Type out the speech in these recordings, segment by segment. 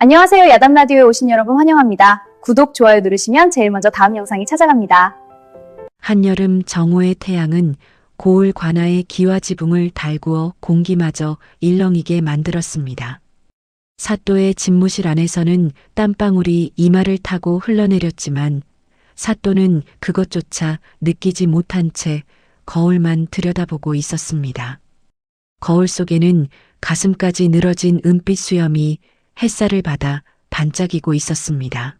안녕하세요. 야담라디오에 오신 여러분 환영합니다. 구독, 좋아요 누르시면 제일 먼저 다음 영상이 찾아갑니다. 한여름 정오의 태양은 고을 관아의 기와지붕을 달구어 공기마저 일렁이게 만들었습니다. 사또의 집무실 안에서는 땀방울이 이마를 타고 흘러내렸지만 사또는 그것조차 느끼지 못한 채 거울만 들여다보고 있었습니다. 거울 속에는 가슴까지 늘어진 은빛 수염이 햇살을 받아 반짝이고 있었습니다.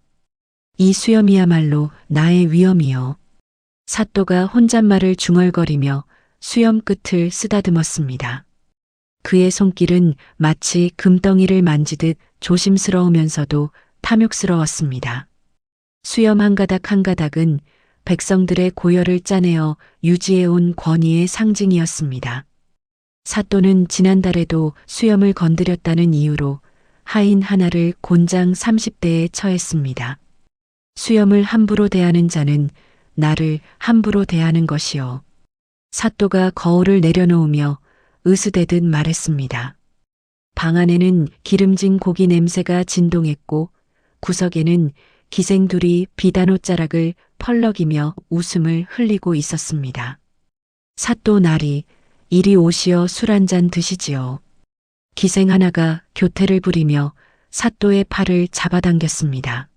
이 수염이야말로 나의 위엄이요. 사또가 혼잣말을 중얼거리며 수염 끝을 쓰다듬었습니다. 그의 손길은 마치 금덩이를 만지듯 조심스러우면서도 탐욕스러웠습니다. 수염 한 가닥 한 가닥은 백성들의 고열을 짜내어 유지해온 권위의 상징이었습니다. 사또는 지난달에도 수염을 건드렸다는 이유로 하인 하나를 곤장 30대에 처했습니다. 수염을 함부로 대하는 자는 나를 함부로 대하는 것이요. 사또가 거울을 내려놓으며 으스대듯 말했습니다. 방 안에는 기름진 고기 냄새가 진동했고 구석에는 기생들이 비단옷자락을 펄럭이며 웃음을 흘리고 있었습니다. 사또 나리, 이리 오시어 술 한잔 드시지요. 기생 하나가 교태를 부리며 사또의 팔을 잡아당겼습니다.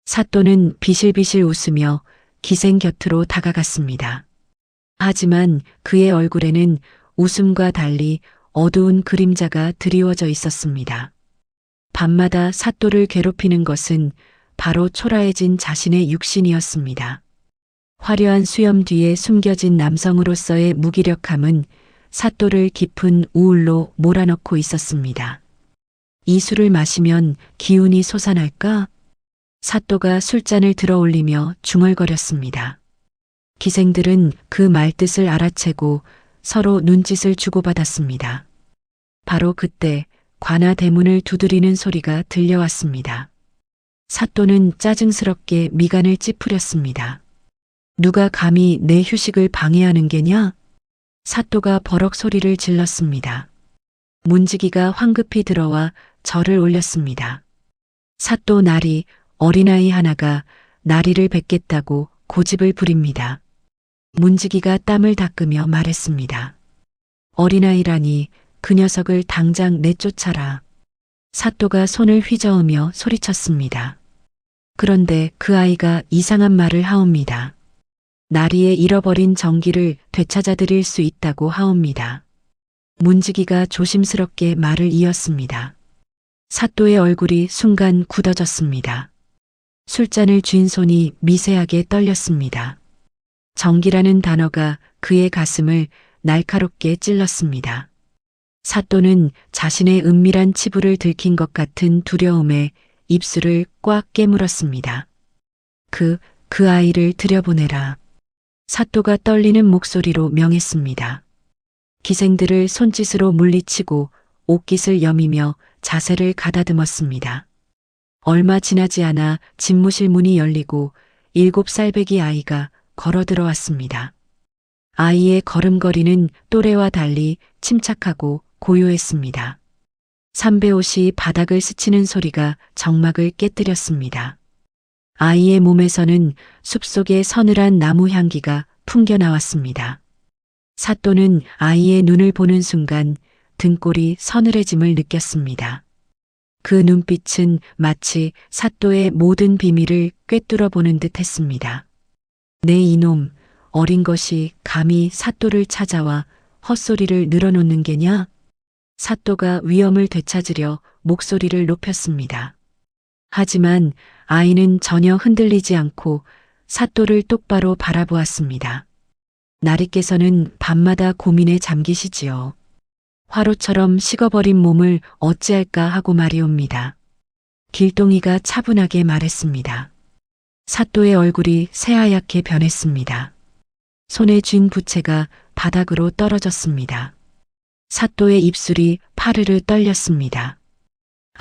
사또는 비실비실 웃으며 기생 곁으로 다가갔습니다. 하지만 그의 얼굴에는 웃음과 달리 어두운 그림자가 드리워져 있었습니다. 밤마다 사또를 괴롭히는 것은 바로 초라해진 자신의 육신이었습니다. 화려한 수염 뒤에 숨겨진 남성으로서의 무기력함은 사또를 깊은 우울로 몰아넣고 있었습니다. 이 술을 마시면 기운이 솟아날까? 사또가 술잔을 들어 올리며 중얼거렸습니다. 기생들은 그 말뜻을 알아채고 서로 눈짓을 주고받았습니다. 바로 그때 관아 대문을 두드리는 소리가 들려왔습니다. 사또는 짜증스럽게 미간을 찌푸렸습니다. 누가 감히 내 휴식을 방해하는 게냐? 사또가 버럭 소리를 질렀습니다. 문지기가 황급히 들어와 절을 올렸습니다. 사또 나리, 어린아이 하나가 나리를 뵙겠다고 고집을 부립니다. 문지기가 땀을 닦으며 말했습니다. 어린아이라니 그 녀석을 당장 내쫓아라. 사또가 손을 휘저으며 소리쳤습니다. 그런데 그 아이가 이상한 말을 하옵니다. 나리의 잃어버린 정기를 되찾아드릴 수 있다고 하옵니다. 문지기가 조심스럽게 말을 이었습니다. 사또의 얼굴이 순간 굳어졌습니다. 술잔을 쥔 손이 미세하게 떨렸습니다. 정기라는 단어가 그의 가슴을 날카롭게 찔렀습니다. 사또는 자신의 은밀한 치부를 들킨 것 같은 두려움에 입술을 꽉 깨물었습니다. 그 아이를 들여보내라. 사또가 떨리는 목소리로 명했습니다. 기생들을 손짓으로 물리치고 옷깃을 여미며 자세를 가다듬었습니다. 얼마 지나지 않아 집무실 문이 열리고 7살배기 아이가 걸어 들어왔습니다. 아이의 걸음걸이는 또래와 달리 침착하고 고요했습니다. 삼배옷이 바닥을 스치는 소리가 정막을 깨뜨렸습니다. 아이의 몸에서는 숲속의 서늘한 나무 향기가 풍겨나왔습니다. 사또는 아이의 눈을 보는 순간 등골이 서늘해짐을 느꼈습니다. 그 눈빛은 마치 사또의 모든 비밀을 꿰뚫어 보는 듯 했습니다. 내 이놈, 어린 것이 감히 사또를 찾아와 헛소리를 늘어놓는 게냐? 사또가 위엄을 되찾으려 목소리를 높였습니다. 하지만 아이는 전혀 흔들리지 않고 사또를 똑바로 바라보았습니다. 나리께서는 밤마다 고민에 잠기시지요. 화로처럼 식어버린 몸을 어찌할까 하고 말이옵니다. 길동이가 차분하게 말했습니다. 사또의 얼굴이 새하얗게 변했습니다. 손에 쥔 부채가 바닥으로 떨어졌습니다. 사또의 입술이 파르르 떨렸습니다.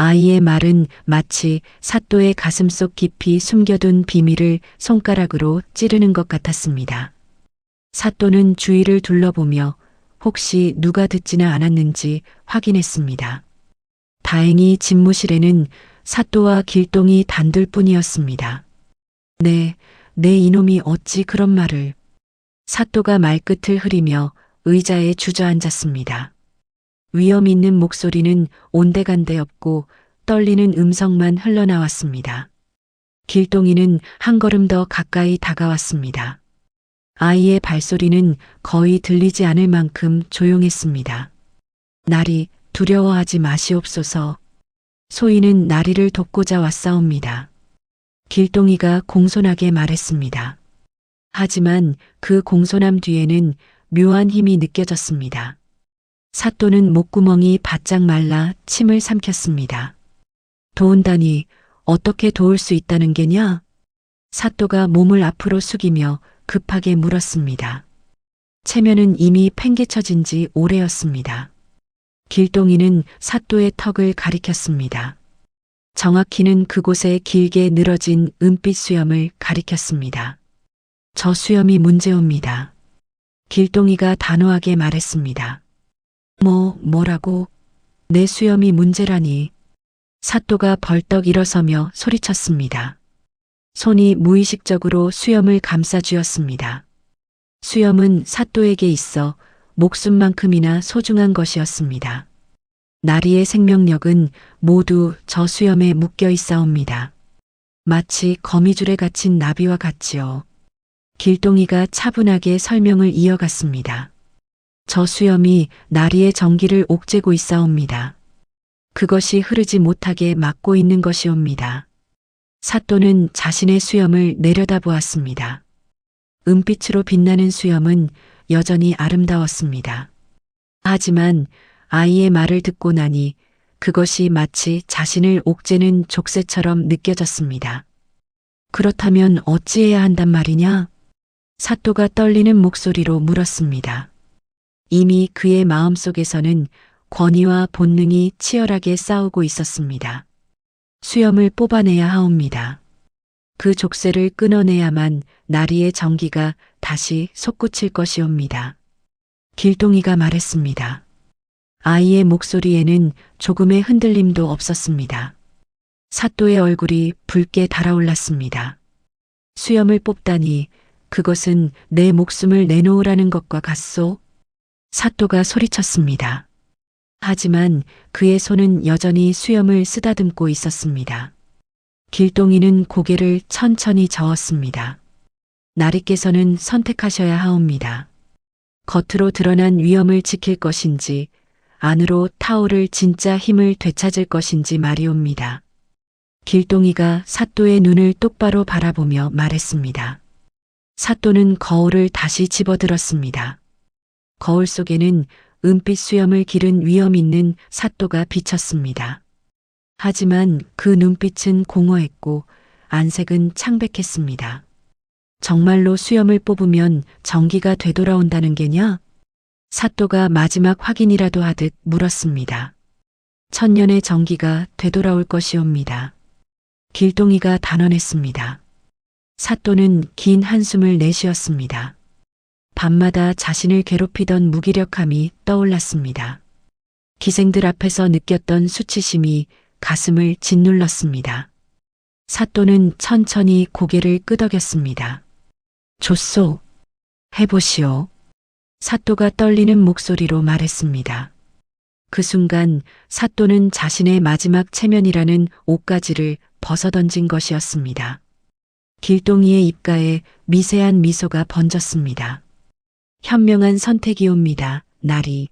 아이의 말은 마치 사또의 가슴속 깊이 숨겨둔 비밀을 손가락으로 찌르는 것 같았습니다. 사또는 주위를 둘러보며 혹시 누가 듣지는 않았는지 확인했습니다. 다행히 집무실에는 사또와 길동이 단둘뿐이었습니다. 네, 내 이놈이 어찌 그런 말을. 사또가 말끝을 흐리며 의자에 주저앉았습니다. 위험 있는 목소리는 온데간데 없고 떨리는 음성만 흘러나왔습니다. 길동이는 한 걸음 더 가까이 다가왔습니다. 아이의 발소리는 거의 들리지 않을 만큼 조용했습니다. 나리, 두려워하지 마시옵소서. 소인은 나리를 돕고자 왔사옵니다. 길동이가 공손하게 말했습니다. 하지만 그 공손함 뒤에는 묘한 힘이 느껴졌습니다. 사또는 목구멍이 바짝 말라 침을 삼켰습니다. 도운다니 어떻게 도울 수 있다는 게냐? 사또가 몸을 앞으로 숙이며 급하게 물었습니다. 체면은 이미 팽개쳐진 지 오래였습니다. 길동이는 사또의 턱을 가리켰습니다. 정확히는 그곳에 길게 늘어진 은빛 수염을 가리켰습니다. 저 수염이 문제옵니다. 길동이가 단호하게 말했습니다. 뭐라고? 내 수염이 문제라니. 사또가 벌떡 일어서며 소리쳤습니다. 손이 무의식적으로 수염을 감싸쥐었습니다. 수염은 사또에게 있어 목숨만큼이나 소중한 것이었습니다. 나리의 생명력은 모두 저 수염에 묶여 있사옵니다. 마치 거미줄에 갇힌 나비와 같지요. 길동이가 차분하게 설명을 이어갔습니다. 저 수염이 나리의 정기를 옥죄고 있사옵니다. 그것이 흐르지 못하게 막고 있는 것이옵니다. 사또는 자신의 수염을 내려다보았습니다. 은빛으로 빛나는 수염은 여전히 아름다웠습니다. 하지만 아이의 말을 듣고 나니 그것이 마치 자신을 옥죄는 족쇄처럼 느껴졌습니다. 그렇다면 어찌해야 한단 말이냐? 사또가 떨리는 목소리로 물었습니다. 이미 그의 마음속에서는 권위와 본능이 치열하게 싸우고 있었습니다. 수염을 뽑아내야 하옵니다. 그 족쇄를 끊어내야만 나리의 정기가 다시 솟구칠 것이옵니다. 길동이가 말했습니다. 아이의 목소리에는 조금의 흔들림도 없었습니다. 사또의 얼굴이 붉게 달아올랐습니다. 수염을 뽑다니 그것은 내 목숨을 내놓으라는 것과 같소? 사또가 소리쳤습니다. 하지만 그의 손은 여전히 수염을 쓰다듬고 있었습니다. 길동이는 고개를 천천히 저었습니다. 나리께서는 선택하셔야 하옵니다. 겉으로 드러난 위험을 지킬 것인지 안으로 타오를 진짜 힘을 되찾을 것인지 말이옵니다. 길동이가 사또의 눈을 똑바로 바라보며 말했습니다. 사또는 거울을 다시 집어들었습니다. 거울 속에는 은빛 수염을 기른 위험 있는 사또가 비쳤습니다. 하지만 그 눈빛은 공허했고 안색은 창백했습니다. 정말로 수염을 뽑으면 정기가 되돌아온다는 게냐? 사또가 마지막 확인이라도 하듯 물었습니다. 천년의 정기가 되돌아올 것이옵니다. 길동이가 단언했습니다. 사또는 긴 한숨을 내쉬었습니다. 밤마다 자신을 괴롭히던 무기력함이 떠올랐습니다. 기생들 앞에서 느꼈던 수치심이 가슴을 짓눌렀습니다. 사또는 천천히 고개를 끄덕였습니다. 좋소. 해보시오. 사또가 떨리는 목소리로 말했습니다. 그 순간 사또는 자신의 마지막 체면이라는 옷가지를 벗어던진 것이었습니다. 길동이의 입가에 미세한 미소가 번졌습니다. 현명한 선택이옵니다, 나리.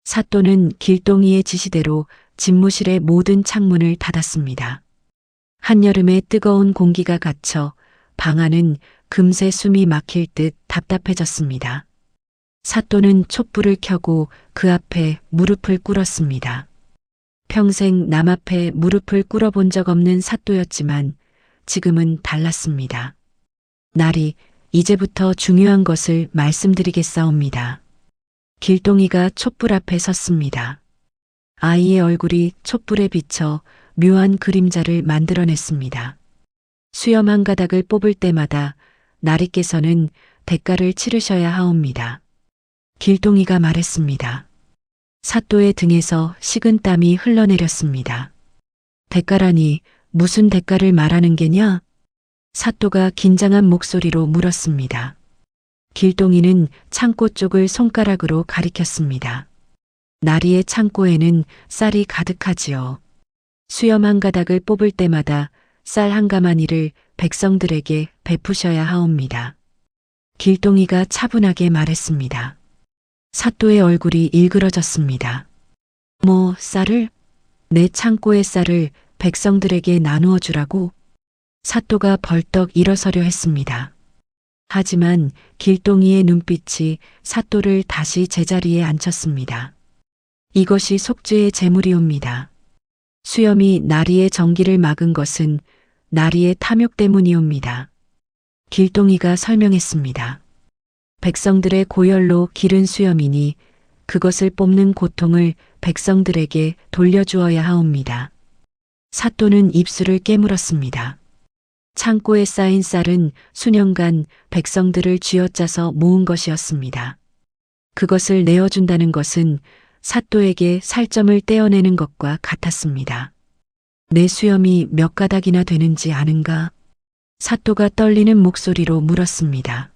사또는 길동이의 지시대로 집무실의 모든 창문을 닫았습니다. 한여름의 뜨거운 공기가 갇혀 방 안은 금세 숨이 막힐 듯 답답해졌습니다. 사또는 촛불을 켜고 그 앞에 무릎을 꿇었습니다. 평생 남 앞에 무릎을 꿇어본 적 없는 사또였지만 지금은 달랐습니다. 나리, 이제부터 중요한 것을 말씀드리겠사옵니다. 길동이가 촛불 앞에 섰습니다. 아이의 얼굴이 촛불에 비쳐 묘한 그림자를 만들어냈습니다. 수염 한 가닥을 뽑을 때마다 나리께서는 대가를 치르셔야 하옵니다. 길동이가 말했습니다. 사또의 등에서 식은 땀이 흘러내렸습니다. 대가라니 무슨 대가를 말하는 게냐? 사또가 긴장한 목소리로 물었습니다. 길동이는 창고 쪽을 손가락으로 가리켰습니다. 나리의 창고에는 쌀이 가득하지요. 수염 한 가닥을 뽑을 때마다 쌀 한 가마니를 백성들에게 베푸셔야 하옵니다. 길동이가 차분하게 말했습니다. 사또의 얼굴이 일그러졌습니다. 뭐, 쌀을? 내 창고의 쌀을 백성들에게 나누어 주라고? 사또가 벌떡 일어서려 했습니다. 하지만 길동이의 눈빛이 사또를 다시 제자리에 앉혔습니다. 이것이 속죄의 제물이옵니다. 수염이 나리의 정기를 막은 것은 나리의 탐욕 때문이옵니다. 길동이가 설명했습니다. 백성들의 고열로 기른 수염이니 그것을 뽑는 고통을 백성들에게 돌려주어야 하옵니다. 사또는 입술을 깨물었습니다. 창고에 쌓인 쌀은 수년간 백성들을 쥐어짜서 모은 것이었습니다. 그것을 내어준다는 것은 사또에게 살점을 떼어내는 것과 같았습니다. 내 수염이 몇 가닥이나 되는지 아는가? 사또가 떨리는 목소리로 물었습니다.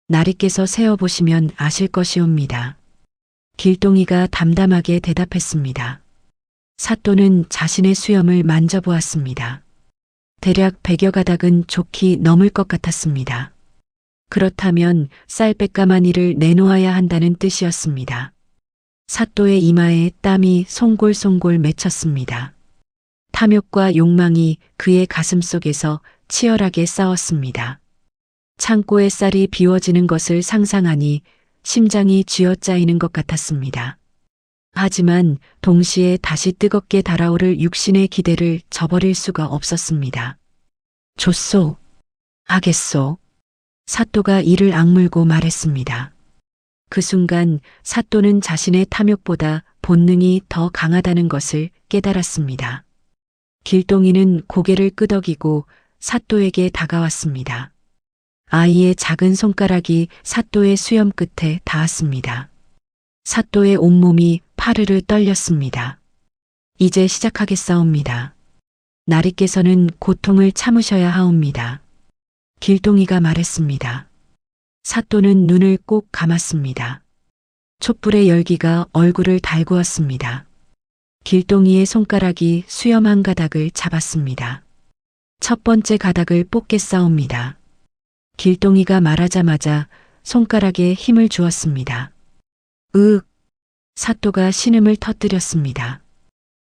나리께서 세어보시면 아실 것이옵니다. 길동이가 담담하게 대답했습니다. 사또는 자신의 수염을 만져보았습니다. 대략 100여 가닥은 좋게 넘을 것 같았습니다. 그렇다면 쌀 100가마니를 내놓아야 한다는 뜻이었습니다. 사또의 이마에 땀이 송골송골 맺혔습니다. 탐욕과 욕망이 그의 가슴 속에서 치열하게 싸웠습니다. 창고의 쌀이 비워지는 것을 상상하니 심장이 쥐어짜이는 것 같았습니다. 하지만 동시에 다시 뜨겁게 달아오를 육신의 기대를 저버릴 수가 없었습니다. 좋소. 하겠소. 사또가 이를 악물고 말했습니다. 그 순간 사또는 자신의 탐욕보다 본능이 더 강하다는 것을 깨달았습니다. 길동이는 고개를 끄덕이고 사또에게 다가왔습니다. 아이의 작은 손가락이 사또의 수염 끝에 닿았습니다. 사또의 온몸이 파르르 떨렸습니다. 이제 시작하겠사옵니다. 나리께서는 고통을 참으셔야 하옵니다. 길동이가 말했습니다. 사또는 눈을 꼭 감았습니다. 촛불의 열기가 얼굴을 달구었습니다. 길동이의 손가락이 수염 한 가닥을 잡았습니다. 첫 번째 가닥을 뽑겠사옵니다. 길동이가 말하자마자 손가락에 힘을 주었습니다. 사또가 신음을 터뜨렸습니다.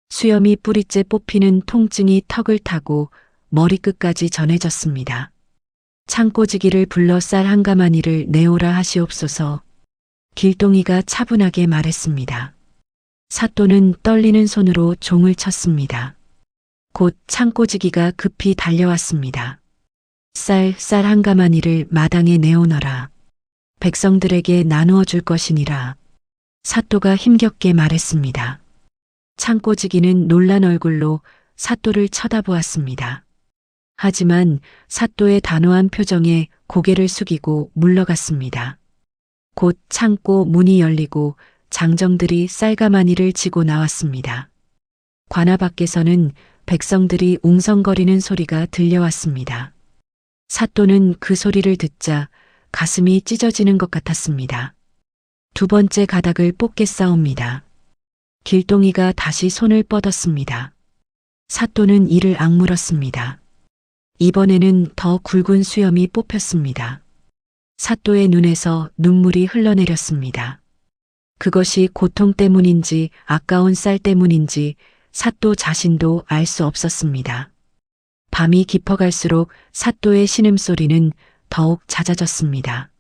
수염이 뿌리째 뽑히는 통증이 턱을 타고 머리끝까지 전해졌습니다. 창고지기를 불러 쌀 한 가마니를 내오라 하시옵소서. 길동이가 차분하게 말했습니다. 사또는 떨리는 손으로 종을 쳤습니다. 곧 창고지기가 급히 달려왔습니다. 쌀 한 가마니를 마당에 내오너라. 백성들에게 나누어 줄 것이니라. 사또가 힘겹게 말했습니다. 창고지기는 놀란 얼굴로 사또를 쳐다보았습니다. 하지만 사또의 단호한 표정에 고개를 숙이고 물러갔습니다. 곧 창고 문이 열리고 장정들이 쌀가마니를 지고 나왔습니다. 관아 밖에서는 백성들이 웅성거리는 소리가 들려왔습니다. 사또는 그 소리를 듣자 가슴이 찢어지는 것 같았습니다. 두 번째 가닥을 뽑겠사옵니다. 길동이가 다시 손을 뻗었습니다. 사또는 이를 악물었습니다. 이번에는 더 굵은 수염이 뽑혔습니다. 사또의 눈에서 눈물이 흘러내렸습니다. 그것이 고통 때문인지 아까운 쌀 때문인지 사또 자신도 알 수 없었습니다. 밤이 깊어갈수록 사또의 신음소리는 더욱 잦아졌습니다.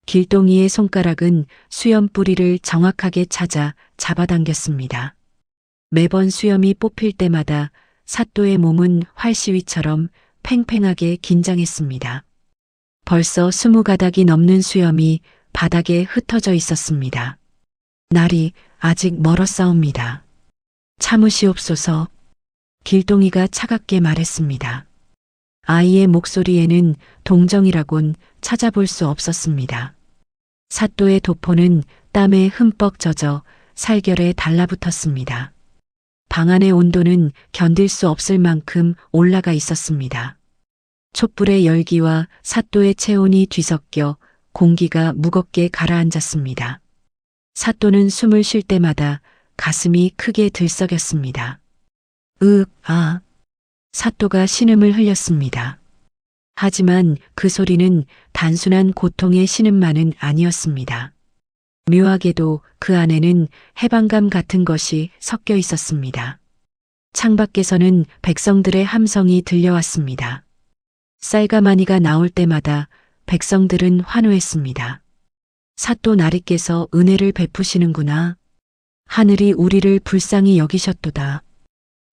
길동이의 손가락은 수염 뿌리를 정확하게 찾아 잡아당겼습니다. 매번 수염이 뽑힐 때마다 사또의 몸은 활시위처럼 팽팽하게 긴장했습니다. 벌써 20가닥이 넘는 수염이 바닥에 흩어져 있었습니다. 날이 아직 멀었사옵니다. 참으시옵소서. 길동이가 차갑게 말했습니다. 아이의 목소리에는 동정이라곤 찾아볼 수 없었습니다. 사또의 도포는 땀에 흠뻑 젖어 살결에 달라붙었습니다. 방 안의 온도는 견딜 수 없을 만큼 올라가 있었습니다. 촛불의 열기와 사또의 체온이 뒤섞여 공기가 무겁게 가라앉았습니다. 사또는 숨을 쉴 때마다 가슴이 크게 들썩였습니다. 사또가 신음을 흘렸습니다. 하지만 그 소리는 단순한 고통의 신음만은 아니었습니다. 묘하게도 그 안에는 해방감 같은 것이 섞여 있었습니다. 창밖에서는 백성들의 함성이 들려왔습니다. 쌀가마니가 나올 때마다 백성들은 환호했습니다. 사또 나리께서 은혜를 베푸시는구나. 하늘이 우리를 불쌍히 여기셨도다.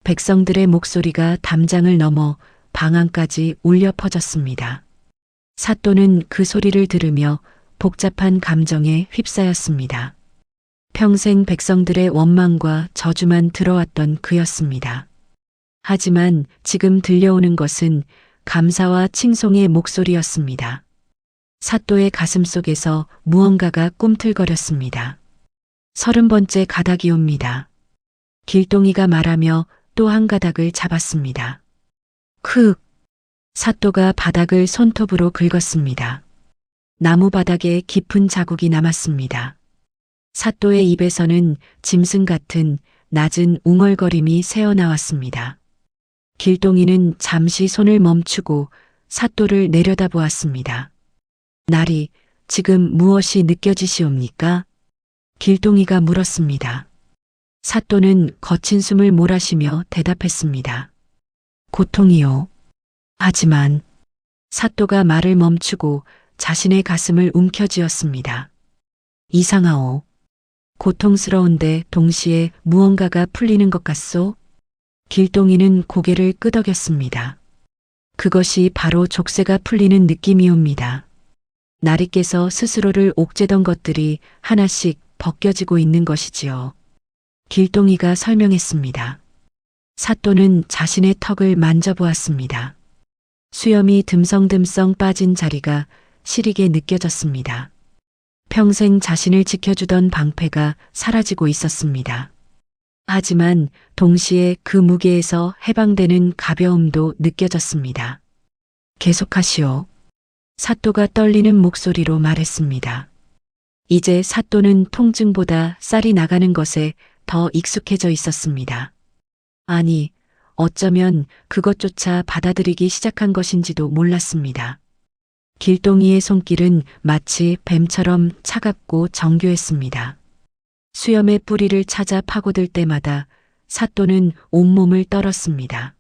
백성들의 목소리가 담장을 넘어 방 안까지 울려 퍼졌습니다. 사또는 그 소리를 들으며 복잡한 감정에 휩싸였습니다. 평생 백성들의 원망과 저주만 들어왔던 그였습니다. 하지만 지금 들려오는 것은 감사와 칭송의 목소리였습니다. 사또의 가슴 속에서 무언가가 꿈틀거렸습니다. 30번째 가닥이 옵니다. 길동이가 말하며 또 한 가닥을 잡았습니다. 사또가 바닥을 손톱으로 긁었습니다. 나무 바닥에 깊은 자국이 남았습니다. 사또의 입에서는 짐승 같은 낮은 웅얼거림이 새어나왔습니다. 길동이는 잠시 손을 멈추고 사또를 내려다보았습니다. 나리, 지금 무엇이 느껴지시옵니까? 길동이가 물었습니다. 사또는 거친 숨을 몰아쉬며 대답했습니다. 고통이요. 하지만 사또가 말을 멈추고 자신의 가슴을 움켜쥐었습니다. 이상하오. 고통스러운데 동시에 무언가가 풀리는 것 같소? 길동이는 고개를 끄덕였습니다. 그것이 바로 족쇄가 풀리는 느낌이옵니다. 나리께서 스스로를 옥죄던 것들이 하나씩 벗겨지고 있는 것이지요. 길동이가 설명했습니다. 사또는 자신의 턱을 만져보았습니다. 수염이 듬성듬성 빠진 자리가 시리게 느껴졌습니다. 평생 자신을 지켜주던 방패가 사라지고 있었습니다. 하지만 동시에 그 무게에서 해방되는 가벼움도 느껴졌습니다. 계속하시오. 사또가 떨리는 목소리로 말했습니다. 이제 사또는 통증보다 쌀이 나가는 것에 더 익숙해져 있었습니다. 아니, 어쩌면 그것조차 받아들이기 시작한 것인지도 몰랐습니다. 길동이의 손길은 마치 뱀처럼 차갑고 정교했습니다. 수염의 뿌리를 찾아 파고들 때마다 사또는 온몸을 떨었습니다.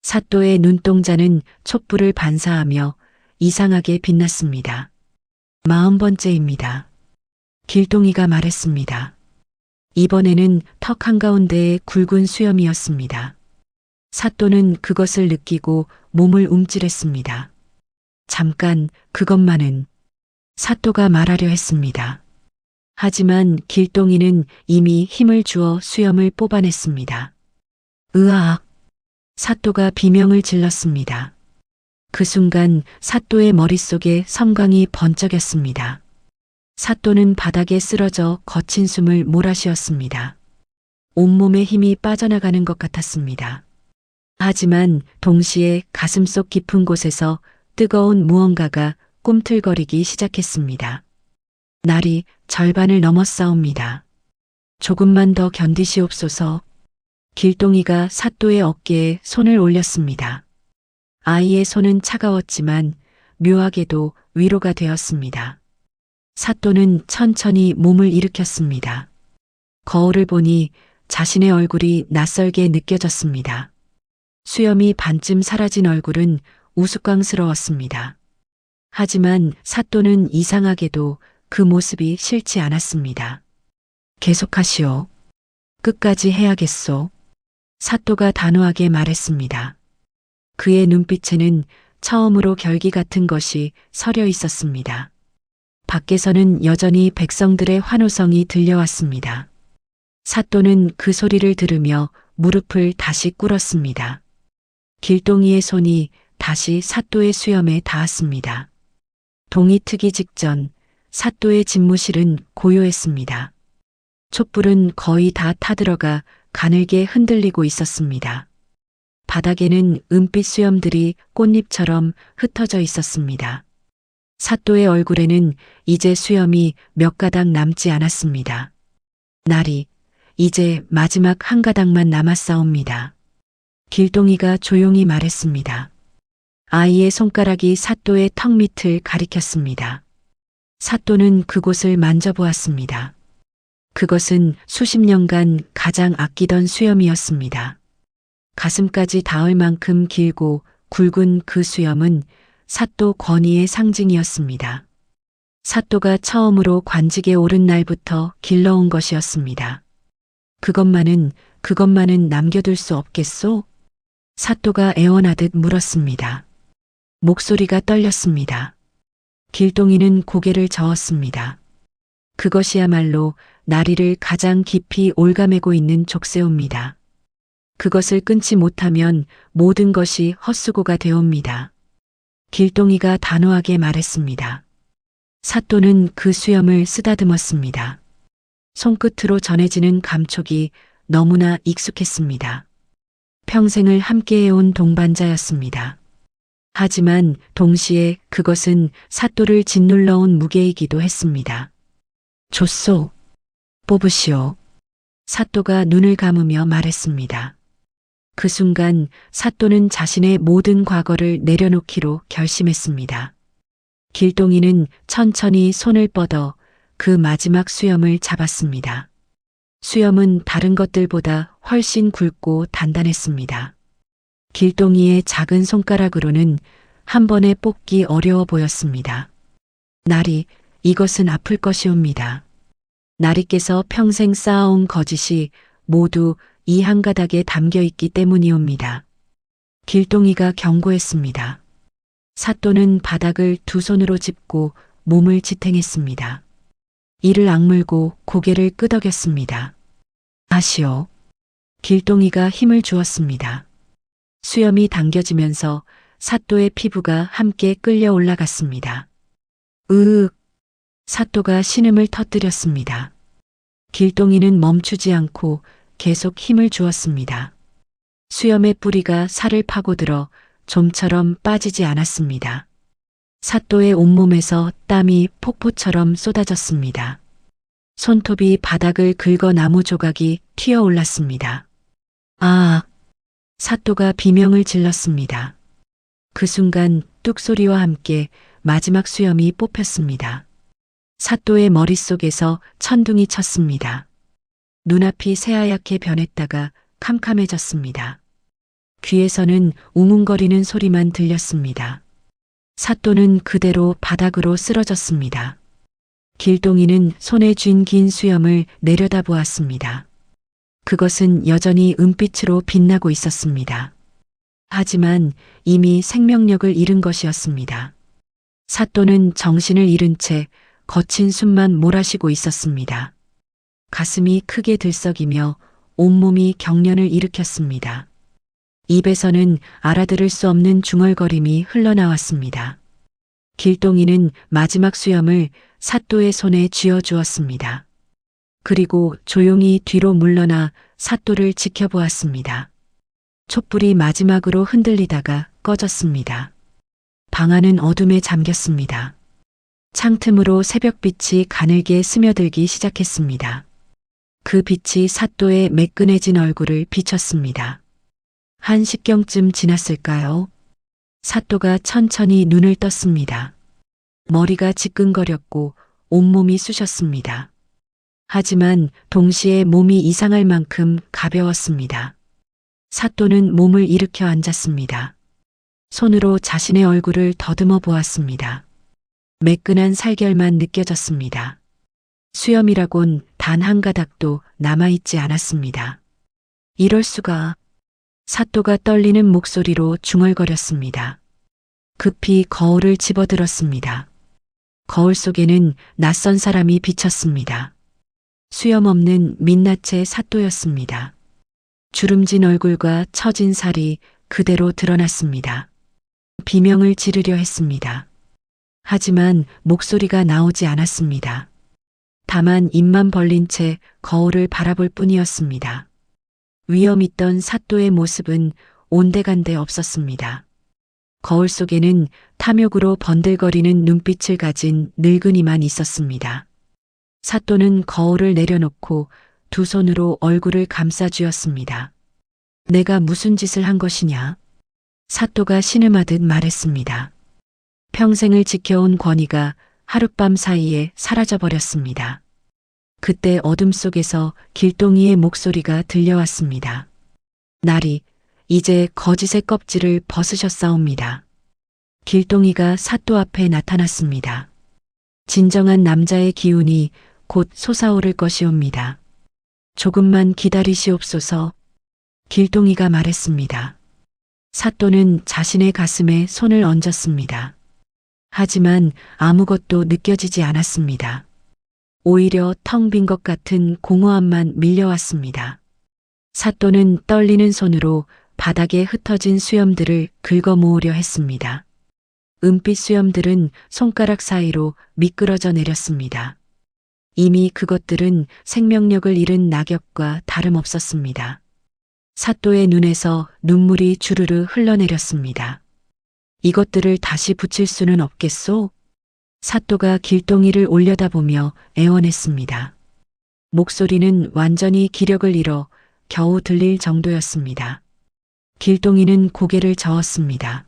사또의 눈동자는 촛불을 반사하며 이상하게 빛났습니다. 40번째입니다. 길동이가 말했습니다. 이번에는 턱 한가운데의 굵은 수염이었습니다. 사또는 그것을 느끼고 몸을 움찔했습니다. 잠깐 그것만은 사또가 말하려 했습니다. 하지만 길동이는 이미 힘을 주어 수염을 뽑아냈습니다. 으악! 사또가 비명을 질렀습니다. 그 순간 사또의 머릿속에 섬광이 번쩍였습니다. 사또는 바닥에 쓰러져 거친 숨을 몰아쉬었습니다. 온몸에 힘이 빠져나가는 것 같았습니다. 하지만 동시에 가슴속 깊은 곳에서 뜨거운 무언가가 꿈틀거리기 시작했습니다. 날이 절반을 넘었사옵니다. 조금만 더 견디시옵소서. 길동이가 사또의 어깨에 손을 올렸습니다. 아이의 손은 차가웠지만 묘하게도 위로가 되었습니다. 사또는 천천히 몸을 일으켰습니다. 거울을 보니 자신의 얼굴이 낯설게 느껴졌습니다. 수염이 반쯤 사라진 얼굴은 우스꽝스러웠습니다. 하지만 사또는 이상하게도 그 모습이 싫지 않았습니다. 계속하시오. 끝까지 해야겠소. 사또가 단호하게 말했습니다. 그의 눈빛에는 처음으로 결기 같은 것이 서려 있었습니다. 밖에서는 여전히 백성들의 환호성이 들려왔습니다. 사또는 그 소리를 들으며 무릎을 다시 꿇었습니다. 길동이의 손이 다시 사또의 수염에 닿았습니다. 동이 트기 직전 사또의 집무실은 고요했습니다. 촛불은 거의 다 타들어가 가늘게 흔들리고 있었습니다. 바닥에는 은빛 수염들이 꽃잎처럼 흩어져 있었습니다. 사또의 얼굴에는 이제 수염이 몇 가닥 남지 않았습니다. 날이 이제 마지막 한 가닥만 남았사옵니다. 길동이가 조용히 말했습니다. 아이의 손가락이 사또의 턱 밑을 가리켰습니다. 사또는 그곳을 만져보았습니다. 그것은 수십 년간 가장 아끼던 수염이었습니다. 가슴까지 닿을 만큼 길고 굵은 그 수염은 사또 권위의 상징이었습니다. 사또가 처음으로 관직에 오른 날부터 길러온 것이었습니다. 그것만은 남겨둘 수 없겠소? 사또가 애원하듯 물었습니다. 목소리가 떨렸습니다. 길동이는 고개를 저었습니다. 그것이야말로 나리를 가장 깊이 올가매고 있는 족쇄옵니다. 그것을 끊지 못하면 모든 것이 헛수고가 되옵니다. 길동이가 단호하게 말했습니다. 사또는 그 수염을 쓰다듬었습니다. 손끝으로 전해지는 감촉이 너무나 익숙했습니다. 평생을 함께해온 동반자였습니다. 하지만 동시에 그것은 사또를 짓눌러온 무게이기도 했습니다. 줬소. 뽑으시오. 사또가 눈을 감으며 말했습니다. 그 순간 사또는 자신의 모든 과거를 내려놓기로 결심했습니다. 길동이는 천천히 손을 뻗어 그 마지막 수염을 잡았습니다. 수염은 다른 것들보다 훨씬 굵고 단단했습니다. 길동이의 작은 손가락으로는 한 번에 뽑기 어려워 보였습니다. 나리, 이것은 아플 것이옵니다. 나리께서 평생 쌓아온 거짓이 모두 이 한 가닥에 담겨 있기 때문이옵니다. 길동이가 경고했습니다. 사또는 바닥을 두 손으로 짚고 몸을 지탱했습니다. 이를 악물고 고개를 끄덕였습니다. 아시오. 길동이가 힘을 주었습니다. 수염이 당겨지면서 사또의 피부가 함께 끌려 올라갔습니다. 으윽. 사또가 신음을 터뜨렸습니다. 길동이는 멈추지 않고 계속 힘을 주었습니다. 수염의 뿌리가 살을 파고들어 좀처럼 빠지지 않았습니다. 사또의 온몸에서 땀이 폭포처럼 쏟아졌습니다. 손톱이 바닥을 긁어 나무 조각이 튀어 올랐습니다. 아! 사또가 비명을 질렀습니다. 그 순간 뚝소리와 함께 마지막 수염이 뽑혔습니다. 사또의 머릿속에서 천둥이 쳤습니다. 눈앞이 새하얗게 변했다가 캄캄해졌습니다. 귀에서는 웅웅거리는 소리만 들렸습니다. 사또는 그대로 바닥으로 쓰러졌습니다. 길동이는 손에 쥔 긴 수염을 내려다보았습니다. 그것은 여전히 은빛으로 빛나고 있었습니다. 하지만 이미 생명력을 잃은 것이었습니다. 사또는 정신을 잃은 채 거친 숨만 몰아쉬고 있었습니다. 가슴이 크게 들썩이며 온몸이 경련을 일으켰습니다. 입에서는 알아들을 수 없는 중얼거림이 흘러나왔습니다. 길동이는 마지막 수염을 사또의 손에 쥐어주었습니다. 그리고 조용히 뒤로 물러나 사또를 지켜보았습니다. 촛불이 마지막으로 흔들리다가 꺼졌습니다. 방 안은 어둠에 잠겼습니다. 창틈으로 새벽빛이 가늘게 스며들기 시작했습니다. 그 빛이 사또의 매끈해진 얼굴을 비쳤습니다. 1시경쯤 지났을까요? 사또가 천천히 눈을 떴습니다. 머리가 지끈거렸고 온몸이 쑤셨습니다. 하지만 동시에 몸이 이상할 만큼 가벼웠습니다. 사또는 몸을 일으켜 앉았습니다. 손으로 자신의 얼굴을 더듬어 보았습니다. 매끈한 살결만 느껴졌습니다. 수염이라곤 단 한 가닥도 남아있지 않았습니다. 이럴 수가. 사또가 떨리는 목소리로 중얼거렸습니다. 급히 거울을 집어들었습니다. 거울 속에는 낯선 사람이 비쳤습니다. 수염 없는 민낯의 사또였습니다. 주름진 얼굴과 처진 살이 그대로 드러났습니다. 비명을 지르려 했습니다. 하지만 목소리가 나오지 않았습니다. 다만 입만 벌린 채 거울을 바라볼 뿐이었습니다. 위험 있던 사또의 모습은 온데간데 없었습니다. 거울 속에는 탐욕으로 번들거리는 눈빛을 가진 늙은이만 있었습니다. 사또는 거울을 내려놓고 두 손으로 얼굴을 감싸쥐었습니다. 내가 무슨 짓을 한 것이냐? 사또가 신음하듯 말했습니다. 평생을 지켜온 권위가 하룻밤 사이에 사라져버렸습니다. 그때 어둠 속에서 길동이의 목소리가 들려왔습니다. 나리, 이제 거짓의 껍질을 벗으셨사옵니다. 길동이가 사또 앞에 나타났습니다. 진정한 남자의 기운이 곧 솟아오를 것이옵니다. 조금만 기다리시옵소서. 길동이가 말했습니다. 사또는 자신의 가슴에 손을 얹었습니다. 하지만 아무것도 느껴지지 않았습니다. 오히려 텅 빈 것 같은 공허함만 밀려왔습니다. 사또는 떨리는 손으로 바닥에 흩어진 수염들을 긁어 모으려 했습니다. 은빛 수염들은 손가락 사이로 미끄러져 내렸습니다. 이미 그것들은 생명력을 잃은 낙엽과 다름없었습니다. 사또의 눈에서 눈물이 주르르 흘러내렸습니다. 이것들을 다시 붙일 수는 없겠소? 사또가 길동이를 올려다보며 애원했습니다. 목소리는 완전히 기력을 잃어 겨우 들릴 정도였습니다. 길동이는 고개를 저었습니다.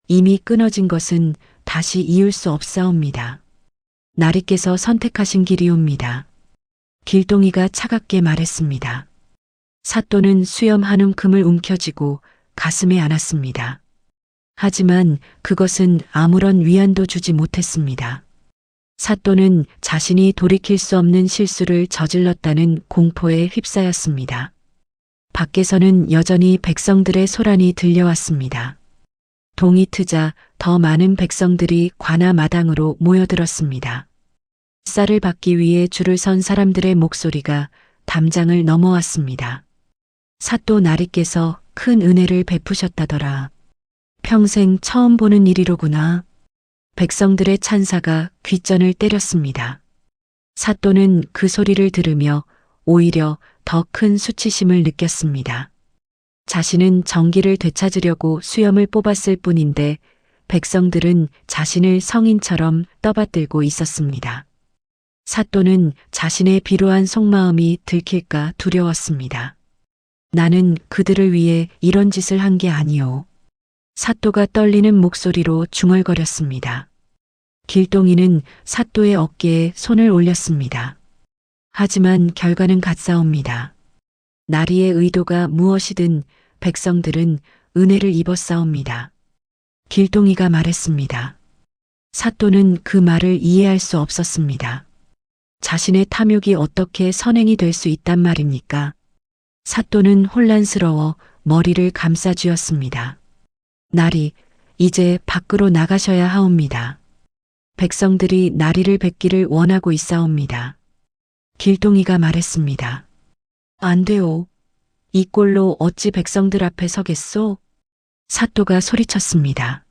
이미 끊어진 것은 다시 이을 수 없사옵니다. 나리께서 선택하신 길이옵니다. 길동이가 차갑게 말했습니다. 사또는 수염 한 움큼을 움켜쥐고 가슴에 안았습니다. 하지만 그것은 아무런 위안도 주지 못했습니다. 사또는 자신이 돌이킬 수 없는 실수를 저질렀다는 공포에 휩싸였습니다. 밖에서는 여전히 백성들의 소란이 들려왔습니다. 동이 트자 더 많은 백성들이 관아 마당으로 모여들었습니다. 쌀을 받기 위해 줄을 선 사람들의 목소리가 담장을 넘어왔습니다. 사또 나리께서 큰 은혜를 베푸셨다더라. 평생 처음 보는 일이로구나. 백성들의 찬사가 귓전을 때렸습니다. 사또는 그 소리를 들으며 오히려 더 큰 수치심을 느꼈습니다. 자신은 정기를 되찾으려고 수염을 뽑았을 뿐인데 백성들은 자신을 성인처럼 떠받들고 있었습니다. 사또는 자신의 비루한 속마음이 들킬까 두려웠습니다. 나는 그들을 위해 이런 짓을 한 게 아니오. 사또가 떨리는 목소리로 중얼거렸습니다. 길동이는 사또의 어깨에 손을 올렸습니다. 하지만 결과는 같사옵니다. 나리의 의도가 무엇이든 백성들은 은혜를 입었사옵니다. 길동이가 말했습니다. 사또는 그 말을 이해할 수 없었습니다. 자신의 탐욕이 어떻게 선행이 될 수 있단 말입니까? 사또는 혼란스러워 머리를 감싸쥐었습니다. 나리, 이제 밖으로 나가셔야 하옵니다. 백성들이 나리를 뵙기를 원하고 있사옵니다. 길동이가 말했습니다. 안 돼오. 이 꼴로 어찌 백성들 앞에 서겠소? 사또가 소리쳤습니다.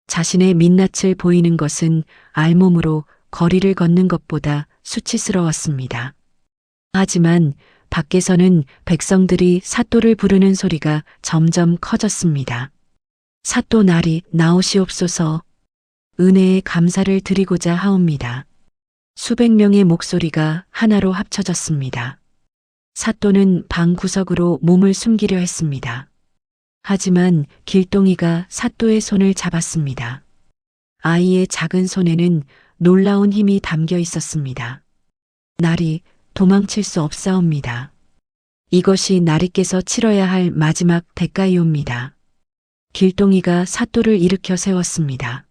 자신의 민낯을 보이는 것은 알몸으로 거리를 걷는 것보다 수치스러웠습니다. 하지만 밖에서는 백성들이 사또를 부르는 소리가 점점 커졌습니다. 사또 나리 나오시옵소서. 은혜에 감사를 드리고자 하옵니다. 수백 명의 목소리가 하나로 합쳐졌습니다. 사또는 방 구석으로 몸을 숨기려 했습니다. 하지만 길동이가 사또의 손을 잡았습니다. 아이의 작은 손에는 놀라운 힘이 담겨 있었습니다. 나리, 도망칠 수 없사옵니다. 이것이 나리께서 치러야 할 마지막 대가이옵니다. 길동이가 사또를 일으켜 세웠습니다.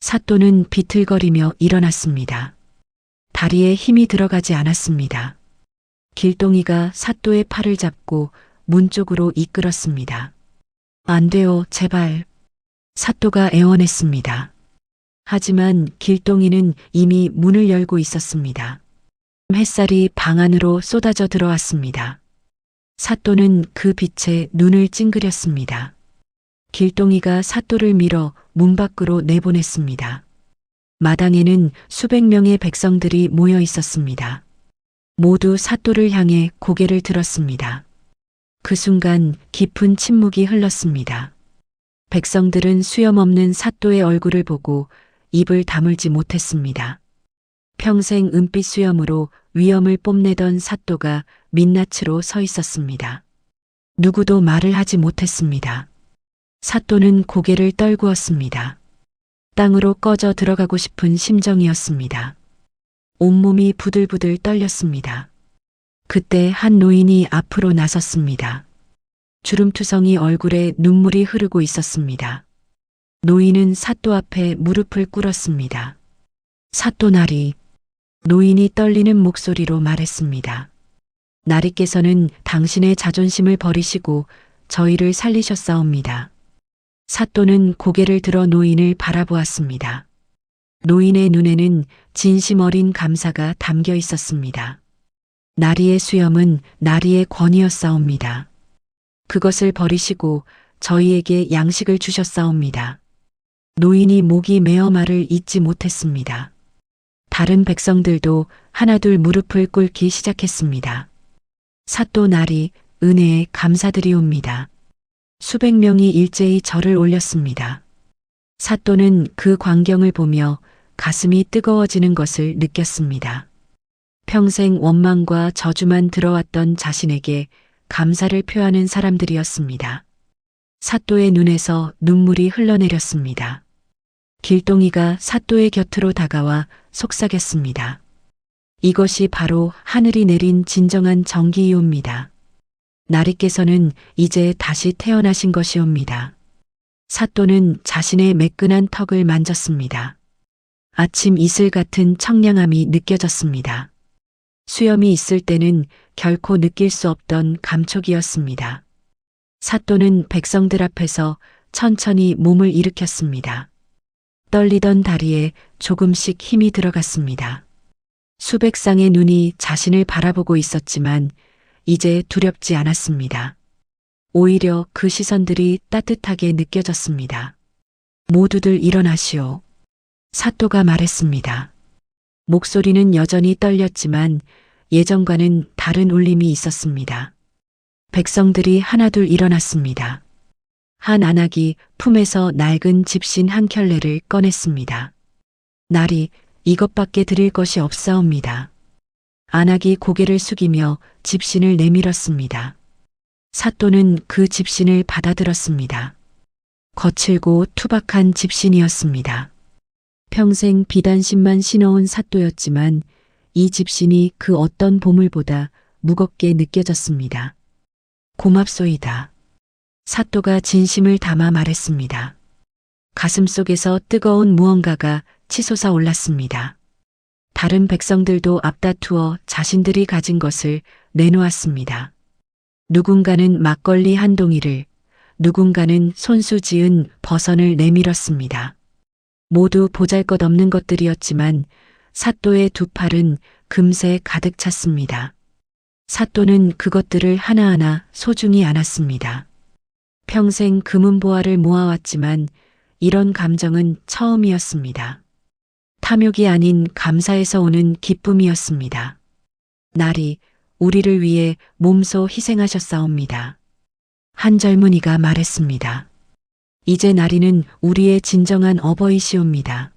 사또는 비틀거리며 일어났습니다. 다리에 힘이 들어가지 않았습니다. 길동이가 사또의 팔을 잡고 문 쪽으로 이끌었습니다. 안 돼요, 제발. 사또가 애원했습니다. 하지만 길동이는 이미 문을 열고 있었습니다. 햇살이 방 안으로 쏟아져 들어왔습니다. 사또는 그 빛에 눈을 찡그렸습니다. 길동이가 사또를 밀어 문 밖으로 내보냈습니다. 마당에는 수백 명의 백성들이 모여 있었습니다. 모두 사또를 향해 고개를 들었습니다. 그 순간 깊은 침묵이 흘렀습니다. 백성들은 수염 없는 사또의 얼굴을 보고 입을 다물지 못했습니다. 평생 은빛 수염으로 위엄을 뽐내던 사또가 민낯으로 서 있었습니다. 누구도 말을 하지 못했습니다. 사또는 고개를 떨구었습니다. 땅으로 꺼져 들어가고 싶은 심정이었습니다. 온몸이 부들부들 떨렸습니다. 그때 한 노인이 앞으로 나섰습니다. 주름투성이 얼굴에 눈물이 흐르고 있었습니다. 노인은 사또 앞에 무릎을 꿇었습니다. 사또나리, 노인이 떨리는 목소리로 말했습니다. 나리께서는 당신의 자존심을 버리시고 저희를 살리셨사옵니다. 사또는 고개를 들어 노인을 바라보았습니다. 노인의 눈에는 진심 어린 감사가 담겨 있었습니다. 나리의 수염은 나리의 권위였사옵니다. 그것을 버리시고 저희에게 양식을 주셨사옵니다. 노인이 목이 메어 말을 잇지 못했습니다. 다른 백성들도 하나둘 무릎을 꿇기 시작했습니다. 사또 나리, 은혜에 감사드리옵니다. 수백 명이 일제히 절을 올렸습니다. 사또는 그 광경을 보며 가슴이 뜨거워지는 것을 느꼈습니다. 평생 원망과 저주만 들어왔던 자신에게 감사를 표하는 사람들이었습니다. 사또의 눈에서 눈물이 흘러내렸습니다. 길동이가 사또의 곁으로 다가와 속삭였습니다. 이것이 바로 하늘이 내린 진정한 정기이옵니다. 나리께서는 이제 다시 태어나신 것이옵니다. 사또는 자신의 매끈한 턱을 만졌습니다. 아침 이슬 같은 청량함이 느껴졌습니다. 수염이 있을 때는 결코 느낄 수 없던 감촉이었습니다. 사또는 백성들 앞에서 천천히 몸을 일으켰습니다. 떨리던 다리에 조금씩 힘이 들어갔습니다. 수백 쌍의 눈이 자신을 바라보고 있었지만 이제 두렵지 않았습니다. 오히려 그 시선들이 따뜻하게 느껴졌습니다. 모두들 일어나시오. 사또가 말했습니다. 목소리는 여전히 떨렸지만 예전과는 다른 울림이 있었습니다. 백성들이 하나둘 일어났습니다. 한 안악이 품에서 낡은 집신 한 켤레를 꺼냈습니다. 나리, 이것밖에 드릴 것이 없사옵니다. 안악이 고개를 숙이며 집신을 내밀었습니다. 사또는 그 집신을 받아들었습니다. 거칠고 투박한 집신이었습니다. 평생 비단심만 신어온 사또였지만 이 집신이 그 어떤 보물보다 무겁게 느껴졌습니다. 고맙소이다. 사또가 진심을 담아 말했습니다. 가슴속에서 뜨거운 무언가가 치솟아 올랐습니다. 다른 백성들도 앞다투어 자신들이 가진 것을 내놓았습니다. 누군가는 막걸리 한 동이를, 누군가는 손수 지은 버선을 내밀었습니다. 모두 보잘것없는 것들이었지만 사또의 두 팔은 금세 가득 찼습니다. 사또는 그것들을 하나하나 소중히 안았습니다. 평생 금은보화를 모아왔지만 이런 감정은 처음이었습니다. 탐욕이 아닌 감사에서 오는 기쁨이었습니다. 나리, 우리를 위해 몸소 희생하셨사옵니다. 한 젊은이가 말했습니다. 이제 나리는 우리의 진정한 어버이시옵니다.